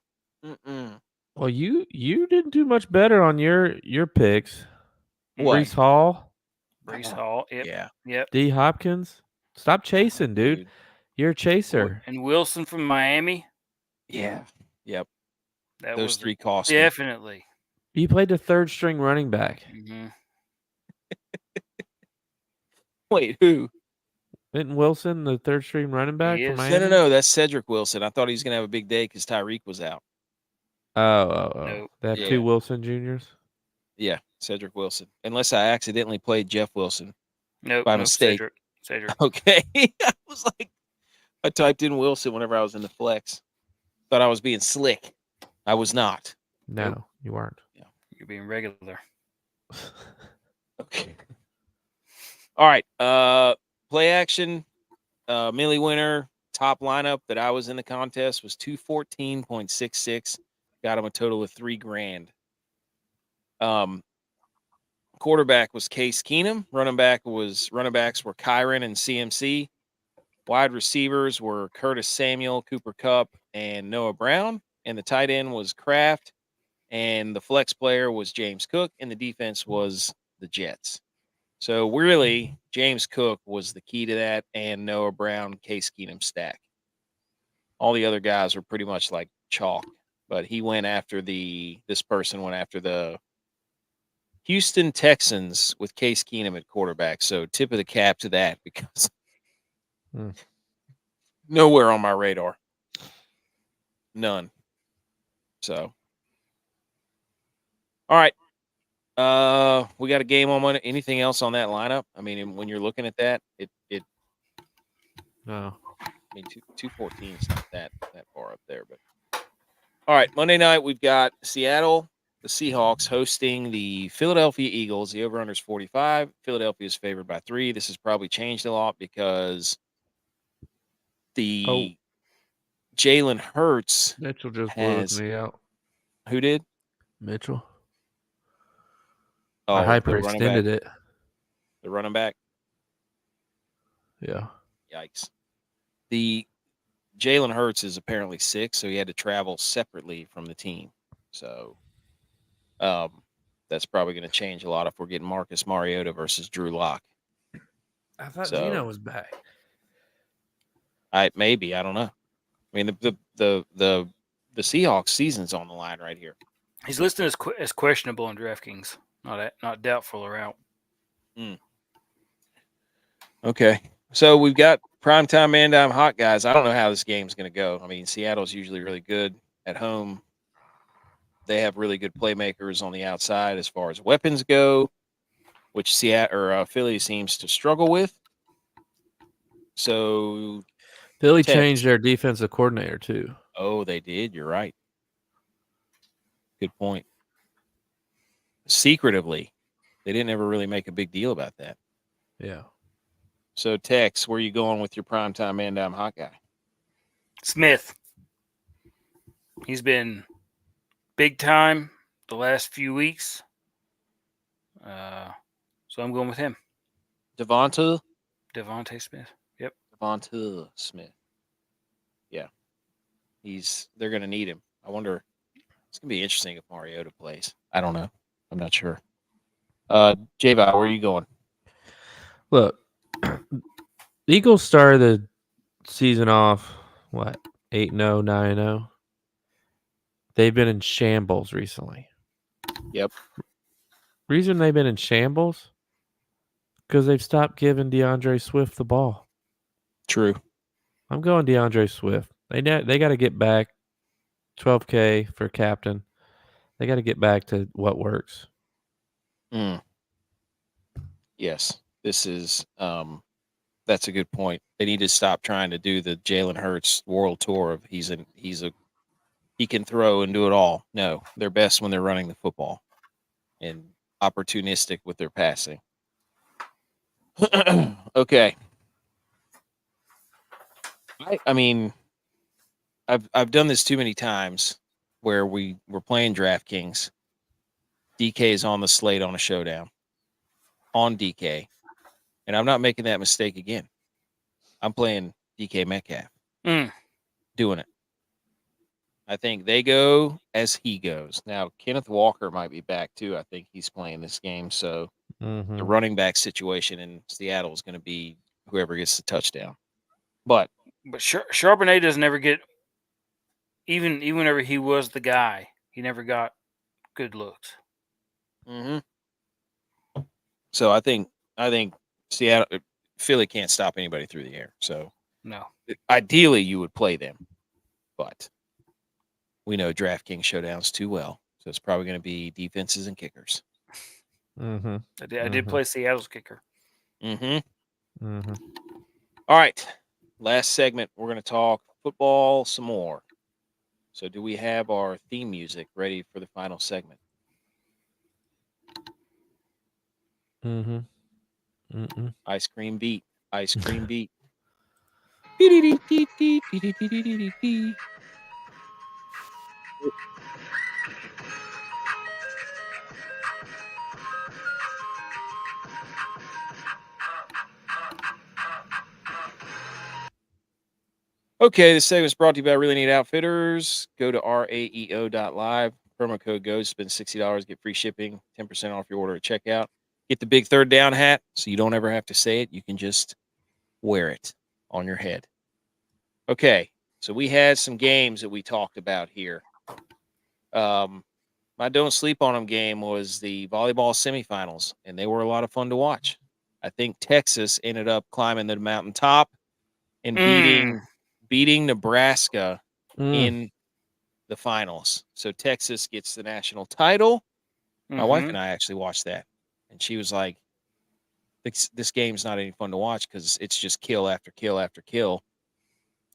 C: you didn't do much better on your picks.
A: What?
C: Breece Hall.
B: Yep.
A: Yeah.
B: Yep.
C: D Hopkins. Stop chasing, dude. You're a chaser.
B: And Wilson from Miami.
A: Yeah. Yep.
B: That
A: Those
B: was
A: 3 cost me.
B: definitely.
C: You played the 3rd string running back.
B: Mm-hmm.
A: Wait, who?
C: Isn't Wilson the 3rd string running back
B: He
C: for
B: is.
C: Miami?
A: No. That's Cedric Wilson. I thought he was going to have a big day because Tyreek was out.
C: Oh.
B: Nope.
C: They have
A: Yeah.
C: 2 Wilson Juniors?
A: Yeah, Cedric Wilson. Unless I accidentally played Jeff Wilson.
B: Nope.
A: By mistake.
B: Cedric.
A: Okay. I was like, I typed in Wilson whenever I was in the flex. Thought I was being slick. I was not.
C: No,
A: Nope.
C: you weren't.
A: Yeah.
B: You're being regular.
A: Okay. All right. Play action. Milly winner. Top lineup that I was in the contest was 214.66. Got him a total of $3,000. Quarterback was Case Keenum. Running backs were Kyron and CMC. Wide receivers were Curtis Samuel, Cooper Kupp, and Noah Brown. And the tight end was Kraft. And the flex player was James Cook. And the defense was the Jets. So really, James Cook was the key to that, and Noah Brown, Case Keenum stack. All the other guys were pretty much like chalk, but this person went after the Houston Texans with Case Keenum at quarterback. So tip of the cap to that, because nowhere on my radar. None. So, all right. We got a game on Monday. Anything else on that lineup? I mean, when you're looking at that,
C: No.
A: I mean, 214 is not that far up there, but all right. Monday night we've got Seattle, the Seahawks hosting the Philadelphia Eagles. The over/under is 45. Philadelphia is favored by 3. This has probably changed a lot because the Jalen Hurts
C: Mitchell just blew
A: has
C: me out.
A: who did?
C: Mitchell.
A: Oh,
C: I
A: the running
C: hyperextended
A: back.
C: it.
A: The running back.
C: Yeah.
A: Yikes. The Jalen Hurts is apparently sick, so he had to travel separately from the team. So that's probably going to change a lot if we're getting Marcus Mariota versus Drew Lock.
C: I thought
A: So-
C: Gino was back.
A: I don't know. I mean, the Seahawks season's on the line right here.
B: He's listed as questionable in DraftKings, not doubtful or out.
A: Okay, so we've got primetime man-down hot guys. I don't know how this game's going to go. I mean, Seattle's usually really good at home. They have really good playmakers on the outside as far as weapons go, which Philly seems to struggle with. So
C: Philly
A: Tex.
C: changed their defensive coordinator too.
A: Oh, they did. You're right. Good point. Secretively, they didn't ever really make a big deal about that.
C: Yeah.
A: So, Tex, where are you going with your primetime man-down hot guy?
B: Smith. He's been big time the last few weeks. So I'm going with him.
A: Devonta
B: Smith. Yep.
A: Devonta Smith. Yeah. They're going to need him. I wonder, it's going to be interesting if Mariota plays. I don't know. I'm not sure. J-Vi, where are you going?
C: Look, the Eagles started the season off, 8-0, 9-0. They've been in shambles recently.
A: Yep.
C: Reason they've been in shambles? Because they've stopped giving DeAndre Swift the ball.
A: True.
C: I'm going DeAndre Swift. They got to get back $12K for captain. They got to get back to what works.
A: Yes. This is that's a good point. They need to stop trying to do the Jalen Hurts world tour of he can throw and do it all. No, they're best when they're running the football and opportunistic with their passing. Okay. I mean, I've done this too many times where we're playing DraftKings. DK is on the slate on a showdown on DK, and I'm not making that mistake again. I'm playing DK Metcalf, doing it. I think they go as he goes. Now, Kenneth Walker might be back too. I think he's playing this game, so the running back situation in Seattle is going to be whoever gets the touchdown. But
B: Charbonnet doesn't ever get, even whenever he was the guy, he never got good looks.
A: So I think Philly can't stop anybody through the air. So
B: No.
A: Ideally, you would play them, but we know DraftKings showdowns too well, so it's probably going to be defenses and kickers.
B: I did play Seattle's kicker.
A: All right, last segment, we're going to talk football some more. So do we have our theme music ready for the final segment? Ice cream beat. Ice cream beat. Okay, this segment is brought to you by Really Neat Outfitters. Go to raeo.live. Promo code GOES. Spend $60. Get free shipping. 10% off your order at checkout. Get the big third down hat so you don't ever have to say it. You can just wear it on your head. Okay, so we had some games that we talked about here. My don't sleep on them game was the volleyball semifinals, and they were a lot of fun to watch. I think Texas ended up climbing the mountaintop and beating Nebraska in the finals. So Texas gets the national title. My wife and I actually watched that, and she was like, this game's not any fun to watch because it's just kill after kill after kill.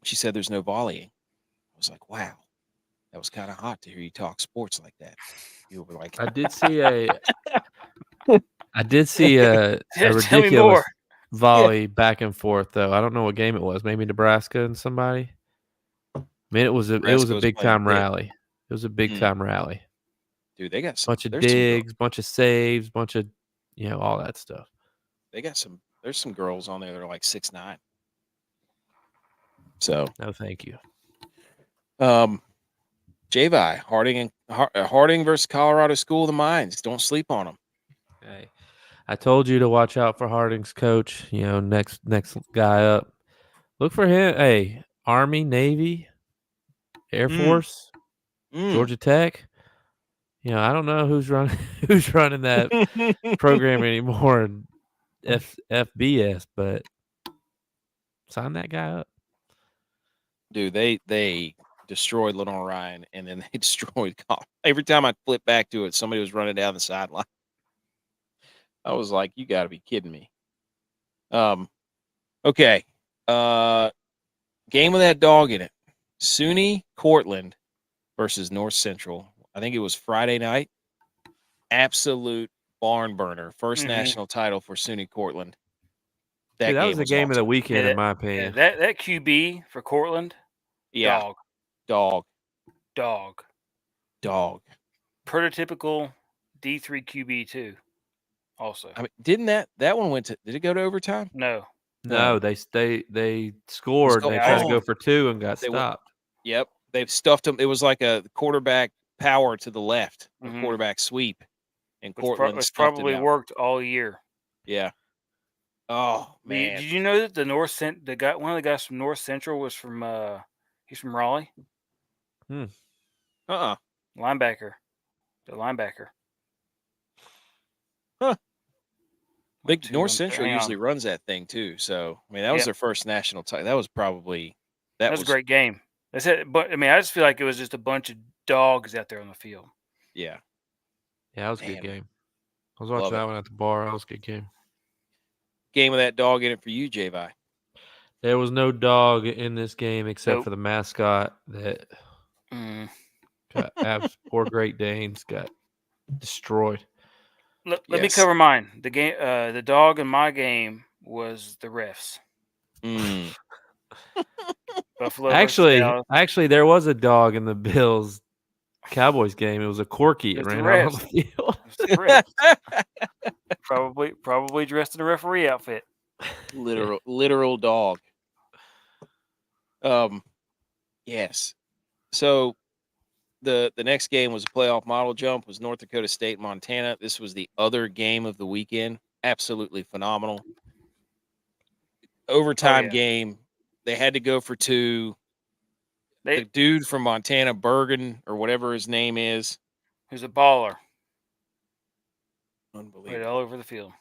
A: She said there's no volleying. I was like, wow, that was kind of hot to hear you talk sports like that. You were like,
C: I did see a
B: Tell me
C: ridiculous
B: more.
C: volley back and forth though. I don't know what game it was. Maybe Nebraska and somebody. I mean, it was a
A: was
C: big
A: playing
C: time
A: Pitt.
C: rally. It was a big time rally.
A: Dude, they got some
C: Bunch of
A: there's some
C: digs, bunch of saves, bunch of all that stuff.
A: they got some. There's some girls on there that are like 6'9". So
C: No, thank you.
A: J-Vi, Harding versus Colorado School of the Mines. Don't sleep on them.
C: Hey, I told you to watch out for Harding's coach. Next guy up. Look for him. Hey, Army, Navy, Air Force, Georgia Tech. I don't know who's running that program anymore in FBS, but sign that guy up.
A: Dude, they destroyed Lenore Ryan, and then they destroyed every time I flip back to it, somebody was running down the sideline. I was like, you got to be kidding me. Okay. Game with that dog in it. SUNY Cortland versus North Central. I think it was Friday night. Absolute barn burner. First national title for SUNY Cortland.
C: That was the game of the weekend, in my opinion.
B: That QB for Cortland,
A: Dog.
B: Prototypical D3 QB too. Also,
A: I mean, didn't that one did it go to overtime?
B: No,
C: they scored. They tried to go for 2 and got stopped.
A: Yep, they've stuffed them. It was like a quarterback power to the left, a quarterback sweep, and Cortland
B: it's probably worked all year.
A: Yeah. Oh man!
B: Did you know that one of the guys from North Central was from he's from Raleigh? Linebacker. The linebacker.
A: Huh. Big North Central usually runs that thing too. So I mean, that was their first national title. That was probably
B: that was a great game. That's it. But I mean, I just feel like it was just a bunch of dogs out there on the field.
A: Yeah.
C: Yeah, that was a good game. I was watching that one at the bar. That was a good game.
A: Game with that dog in it for you, J-Vi.
C: There was no dog in this game except for the mascot that got poor Great Danes got destroyed.
B: Let me cover mine. The game, the dog in my game was the refs. Buffalo.
C: Actually, there was a dog in the Bills Cowboys game. It was a corky. It ran out on the field.
B: The probably dressed in a referee outfit.
A: Literal dog. Yes. So the next game was a playoff model jump. Was North Dakota State, Montana. This was the other game of the weekend. Absolutely phenomenal. Overtime game. They had to go for 2. The dude from Montana, Bergen or whatever his name is,
B: who's a baller.
A: Unbelievable.
B: Right all over the field.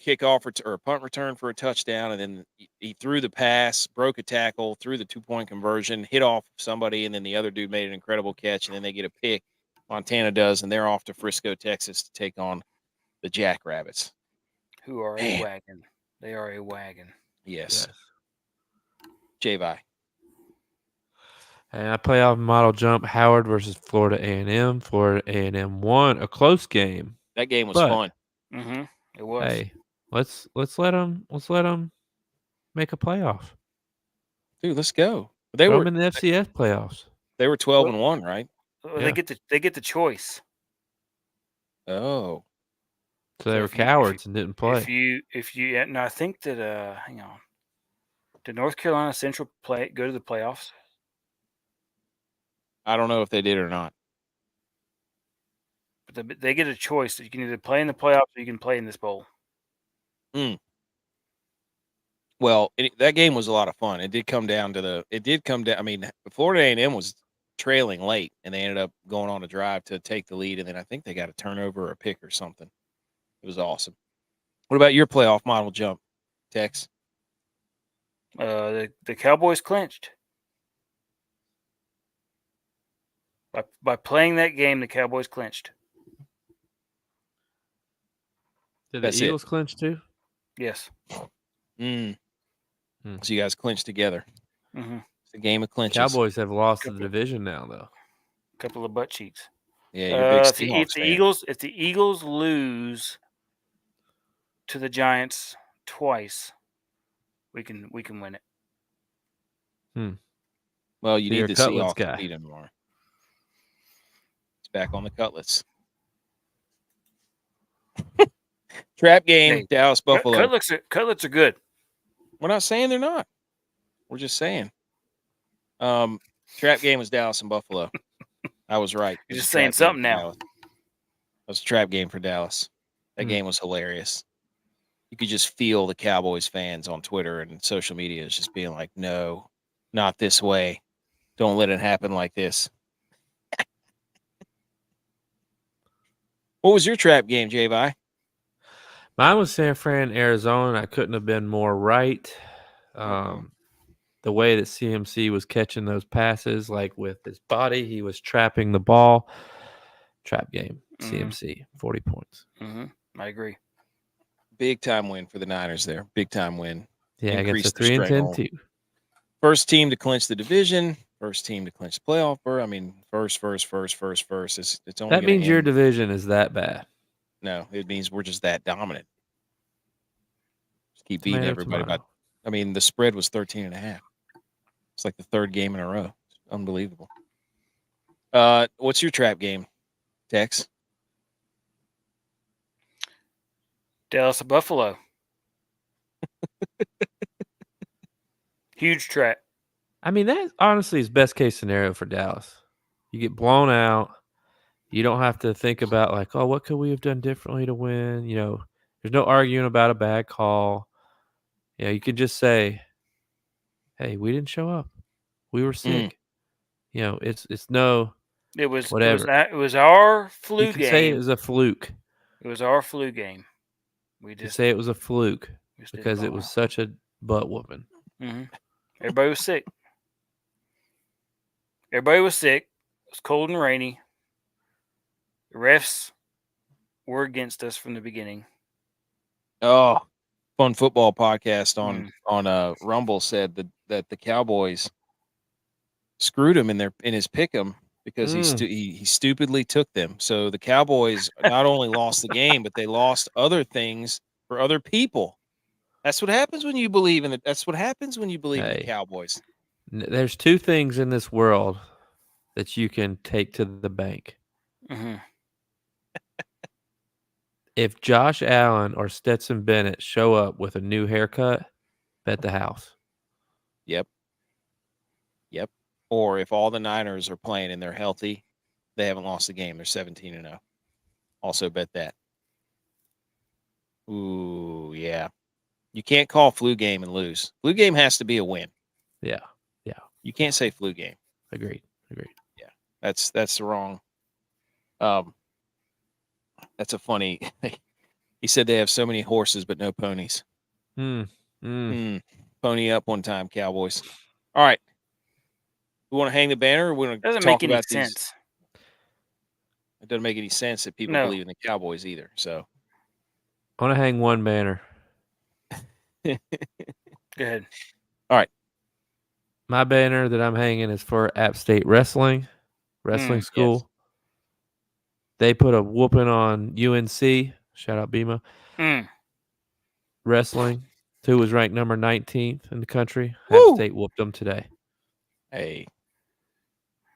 A: Kickoff or a punt return for a touchdown, and then he threw the pass, broke a tackle, threw the 2-point conversion, hit off somebody, and then the other dude made an incredible catch, and then they get a pick. Montana does, and they're off to Frisco, Texas, to take on the Jackrabbits,
B: who are a wagon. They are a wagon.
A: Yes. J-Vi.
C: And I playoff model jump Howard versus Florida A&M. Florida A&M won a close game.
A: That game was fun.
B: It was.
C: Hey, let's let them make a playoff.
A: Dude, let's go.
C: They were in the FCS playoffs.
A: They were 12-1, right?
B: They get the choice.
A: Oh.
C: So they were cowards and didn't play.
B: If you I think that hang on. Did North Carolina Central go to the playoffs?
A: I don't know if they did or not.
B: But they get a choice. You can either play in the playoffs or you can play in this bowl.
A: Well, that game was a lot of fun. It did come down. I mean, Florida A&M was trailing late, and they ended up going on a drive to take the lead, and then I think they got a turnover or a pick or something. It was awesome. What about your playoff model jump, Tex?
B: The Cowboys clinched. By playing that game, the Cowboys clinched.
C: Did the Eagles clinch too?
B: Yes.
A: So you guys clinched together.
B: Mm-hmm.
A: It's a game of clinches.
C: Cowboys have lost the division now, though.
B: A couple of butt cheeks.
A: Yeah, you're a big Seahawks fan.
B: If the Eagles lose to the Giants twice, we can win it.
A: Well, you need the
C: Cutlets
A: Seahawks
C: guy.
A: to beat them tomorrow. It's back on the Cutlets. Trap game,
B: Hey,
A: Dallas Buffalo.
B: Cutlets are good.
A: We're not saying they're not. We're just saying. Trap game was Dallas and Buffalo. I was right.
B: You're just saying something now.
A: Dallas. It was a trap game for Dallas. That game was hilarious. You could just feel the Cowboys fans on Twitter and social media is just being like, no, not this way. Don't let it happen like this. What was your trap game, J-Vi?
C: Mine was San Fran, Arizona. I couldn't have been more right. The way that CMC was catching those passes, like with his body, he was trapping the ball. Trap game, CMC, 40 points.
B: I agree.
A: Big time win for the Niners there. Big time win.
C: Yeah, against a 3-10 team.
A: First team to clinch the division. First team to clinch the playoff. I mean, first. It's only
C: that means your division is that bad.
A: No, it means we're just that dominant. Just keep beating everybody. I mean, the spread was 13.5. It's like the third game in a row. It's unbelievable. What's your trap game, Tex?
B: Dallas and Buffalo. Huge trap.
C: I mean, that honestly is best case scenario for Dallas. You get blown out. You don't have to think about like, oh, what could we have done differently to win? You know, there's no arguing about a bad call. Yeah, you can just say, hey, we didn't show up. We were sick. You know, it's no whatever.
B: It was our flu
C: you can
B: game.
C: Say it was a fluke.
B: It was our flu game. We just
C: say it was a fluke because it was such a butt whooping.
B: Everybody was sick. It was cold and rainy. The refs were against us from the beginning.
A: Oh, Fun Football Podcast on Rumble said that the Cowboys screwed him in his pick'em because he stupidly took them. So the Cowboys not only lost the game, but they lost other things for other people. That's what happens when you believe in it. That's what happens when you believe in the Cowboys.
C: There's two things in this world that you can take to the bank. If Josh Allen or Stetson Bennett show up with a new haircut, bet the house.
A: Yep. Or if all the Niners are playing and they're healthy, they haven't lost the game. They're 17-0. Also bet that. Ooh, yeah. You can't call flu game and lose. Flu game has to be a win.
C: Yeah.
A: You can't say flu game.
C: Agreed.
A: Yeah. That's the wrong. That's a funny. He said they have so many horses but no ponies. Pony up one time, Cowboys. All right. We want to hang the banner or we want to talk about these?
B: Sense.
A: It doesn't make any sense that people believe in the Cowboys either. So
C: I want to hang one banner.
B: Go ahead.
A: All right.
C: My banner that I'm hanging is for App State Wrestling School. Yes. They put a whooping on UNC. Shout out Bima. Wrestling, who was ranked number 19th in the country. App State whooped them today.
A: Hey,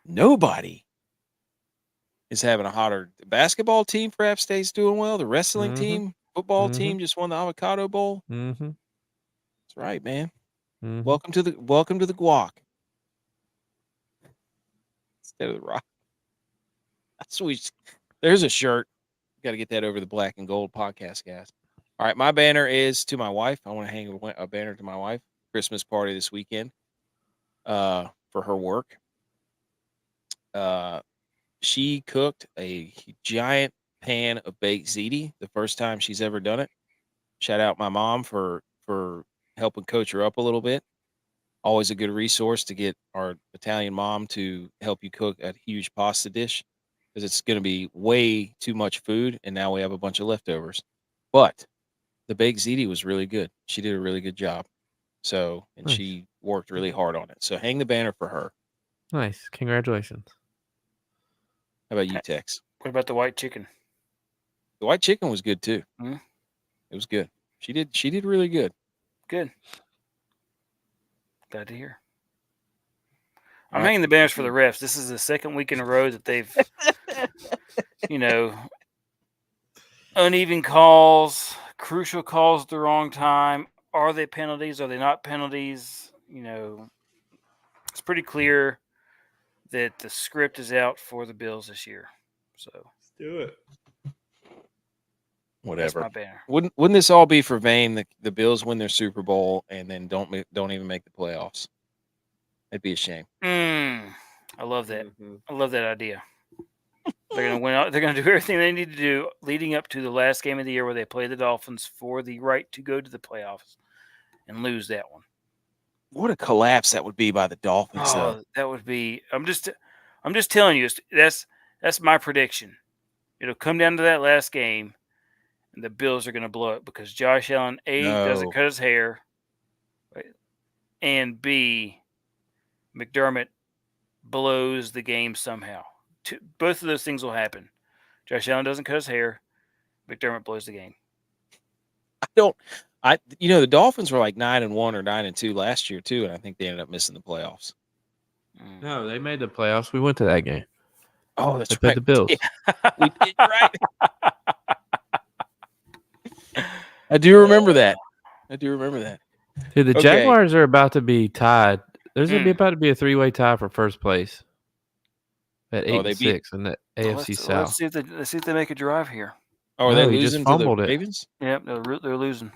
A: nobody is having a hotter basketball team for App State's doing well. The wrestling team, football team just won the Avocado Bowl.
C: That's
A: right, man.
C: Mhm.
A: Welcome to the guac instead of the rock. Sweet. There's a shirt. Got to get that over the black and gold podcast, guys. All right, my banner is to my wife. I want to hang a banner to my wife. Christmas party this weekend. For her work. She cooked a giant pan of baked ziti the first time she's ever done it. Shout out my mom for helping coach her up a little bit. Always a good resource to get our Italian mom to help you cook a huge pasta dish because it's going to be way too much food, and now we have a bunch of leftovers. But the baked ziti was really good. She did a really good job. So, and
C: Nice.
A: she worked really hard on it. So hang the banner for her.
C: Nice. Congratulations.
A: How about you, Tex?
B: What about the white chicken?
A: The white chicken was good too.
B: Mhm.
A: It was good. She did really good.
B: Good. Glad to hear. I'm
A: All right.
B: hanging the banners for the refs. This is the second week in a row that they've, uneven calls, crucial calls at the wrong time. Are they penalties? Are they not penalties? It's pretty clear that the script is out for the Bills this year. So
C: Let's do it.
A: Whatever.
B: that's my banner.
A: Wouldn't this all be for vain? The Bills win their Super Bowl and then don't even make the playoffs. It'd be a shame.
B: I love that.
C: Mhm.
B: I love that idea. They're gonna win. They're gonna do everything they need to do leading up to the last game of the year where they play the Dolphins for the right to go to the playoffs and lose that one.
A: What a collapse that would be by the Dolphins, though.
B: Oh, that would be. I'm just telling you. That's my prediction. It'll come down to that last game, and the Bills are going to blow it because Josh Allen doesn't
A: No.
B: cut his hair, and B, McDermott blows the game somehow. Both of those things will happen. Josh Allen doesn't cut his hair. McDermott blows the game.
A: The Dolphins were like 9-1 or 9-2 last year too, and I think they ended up missing the playoffs.
C: No, they made the playoffs. We went to that game.
A: Oh, that's
C: They played
A: right.
C: the Bills.
A: Yeah, we did, right. I do remember that.
C: Dude, the
A: Okay.
C: Jaguars are about to be tied. There's going to be
B: Mm.
C: about to be a 3-way tie for first place at 8-6 in the AFC
B: Let's
C: South.
B: see if they make a drive here.
A: Oh, are
C: No,
A: they
C: he just
A: losing to the
C: fumbled it.
A: Ravens?
B: Yep, they're losing.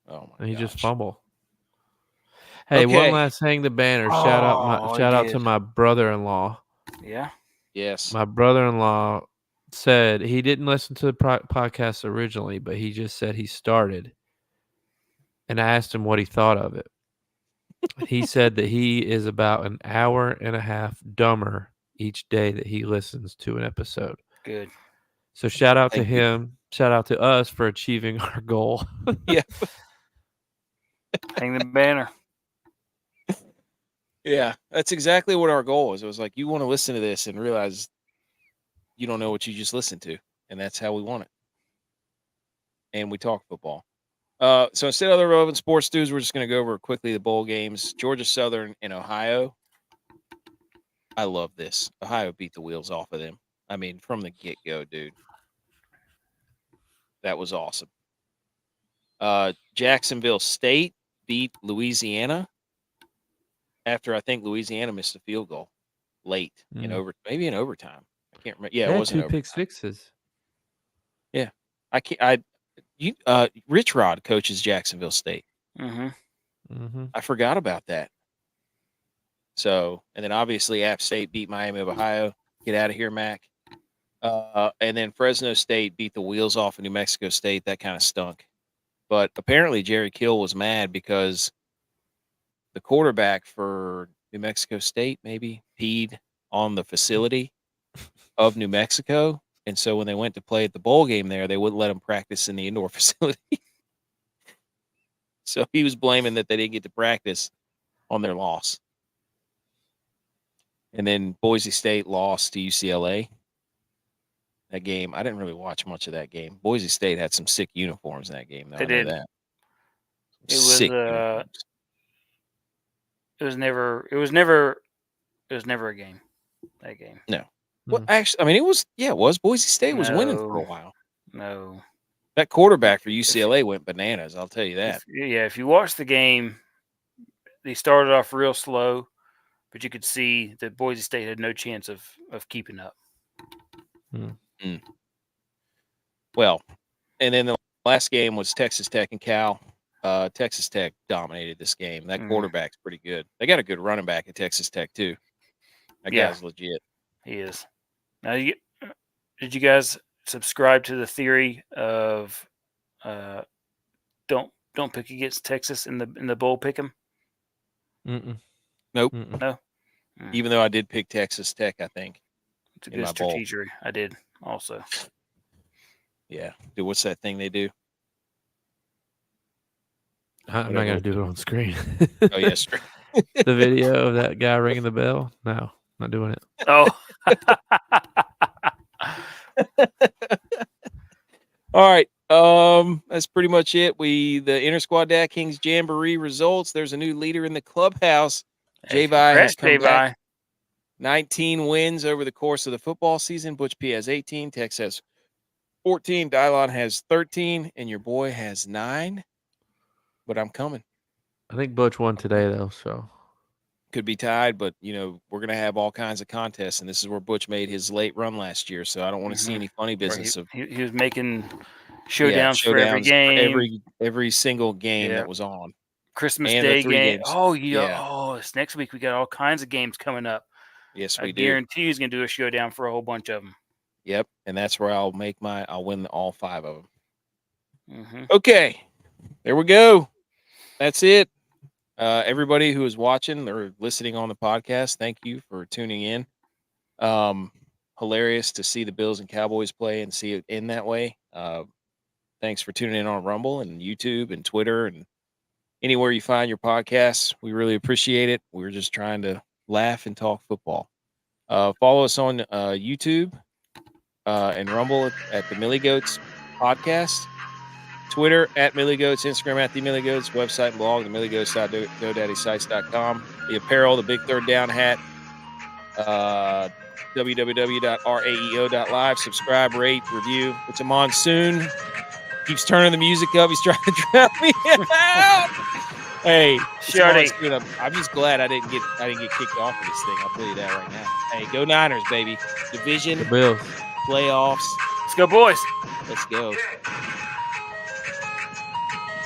A: Oh my
C: And he just
A: gosh.
C: fumbled. Hey,
A: Okay.
C: one last hang the banner. Shout out to
B: did.
C: my brother-in-law.
B: Yeah.
A: Yes.
C: My brother-in-law said he didn't listen to the podcast originally, but he just said he started. And I asked him what he thought of it. He said that he is about an hour and a half dumber each day that he listens to an episode.
B: Good.
C: So shout out to
A: Thank you.
C: him. Shout out to us for achieving our goal.
A: Yeah.
B: Hang the banner.
A: Yeah, that's exactly what our goal was. It was like, you want to listen to this and realize you don't know what you just listened to, and that's how we want it. And we talk football. So instead of the relevant sports news, we're just going to go over quickly the bowl games. Georgia Southern and Ohio. I love this. Ohio beat the wheels off of them. I mean, from the get-go, dude. That was awesome. Jacksonville State beat Louisiana after I think Louisiana missed a field goal late in overtime. I can't remember. Yeah, it wasn't
C: 2
A: overtime.
C: pick sixes.
A: Yeah, Rich Rod coaches Jacksonville State.
B: Mm-hmm.
C: Mm-hmm.
A: I forgot about that. So, and then obviously App State beat Miami of Ohio. Get out of here, Mac. And then Fresno State beat the wheels off of New Mexico State. That kind of stunk. But apparently Jerry Kill was mad because the quarterback for New Mexico State maybe peed on the facility of New Mexico. And so when they went to play at the bowl game there, they wouldn't let him practice in the indoor facility. So he was blaming that they didn't get to practice on their loss. And then Boise State lost to UCLA. That game, I didn't really watch much of that game. Boise State had some sick uniforms in that game, though.
B: They
A: I know
B: did.
A: that.
B: It was
A: Sick uniforms.
B: It was never a game. That game.
A: No. Well, actually, I mean, it was Boise State was winning for a
B: No.
A: while.
B: No.
A: That quarterback for UCLA went bananas, I'll tell you that.
B: If you watch the game, they started off real slow, but you could see that Boise State had no chance of keeping up.
A: Well, and then the last game was Texas Tech and Cal. Texas Tech dominated this game. That quarterback's pretty good. They got a good running back at Texas Tech too. That guy's legit.
B: He is. Now, did you guys subscribe to the theory of don't pick against Texas in the bowl pick'em?
A: Nope.
B: No.
A: Even though I did pick Texas Tech, I think
B: It's a good strategy. I did also.
A: Yeah. Dude, what's that thing they do?
C: I'm not going to do it on screen.
A: Oh, yes. Yeah,
C: the video of that guy ringing the bell? No, not doing it.
B: Oh.
A: All right. That's pretty much it. The Inter-Squad DraftKings Jamboree results. There's a new leader in the clubhouse. J-Vi has come back. 19 wins over the course of the football season. ButchP has 18. Tex has 14. DYLON has 13. And your boy has 9. But I'm coming.
C: I think Butch won today, though, so.
A: Could be tied, but, we're going to have all kinds of contests. And this is where Butch made his late run last year. So I don't want to see any funny business.
B: He was making showdowns for every game.
A: Every single game that was on.
B: Christmas
A: and
B: Day game.
A: Games.
B: Oh, it's next week. We got all kinds of games coming up.
A: Yes, we do.
B: I guarantee he's going to do a showdown for a whole bunch of them.
A: Yep, and that's where I'll win all 5 of them. Okay, there we go. That's it. Everybody who is watching or listening on the podcast, thank you for tuning in. Hilarious to see the Bills and Cowboys play and see it in that way. Thanks for tuning in on Rumble and YouTube and Twitter and anywhere you find your podcasts. We really appreciate it. We're just trying to laugh and talk football. Follow us on YouTube and Rumble at the Milly Goats podcast, Twitter at Milly Goats, Instagram at the Milly Goats, website and blog, the millygoats.godaddysite.com, the apparel, the Big Third Down hat, www.raeo.live. Subscribe, rate, review. It's a monsoon. Keeps turning the music up. He's trying to drown me out. Hey, I'm just glad I didn't get kicked off of this thing. I'll tell you that right now. Hey, go Niners, baby. Division,
C: Bills,
A: playoffs.
B: Let's go, boys.
A: Let's go.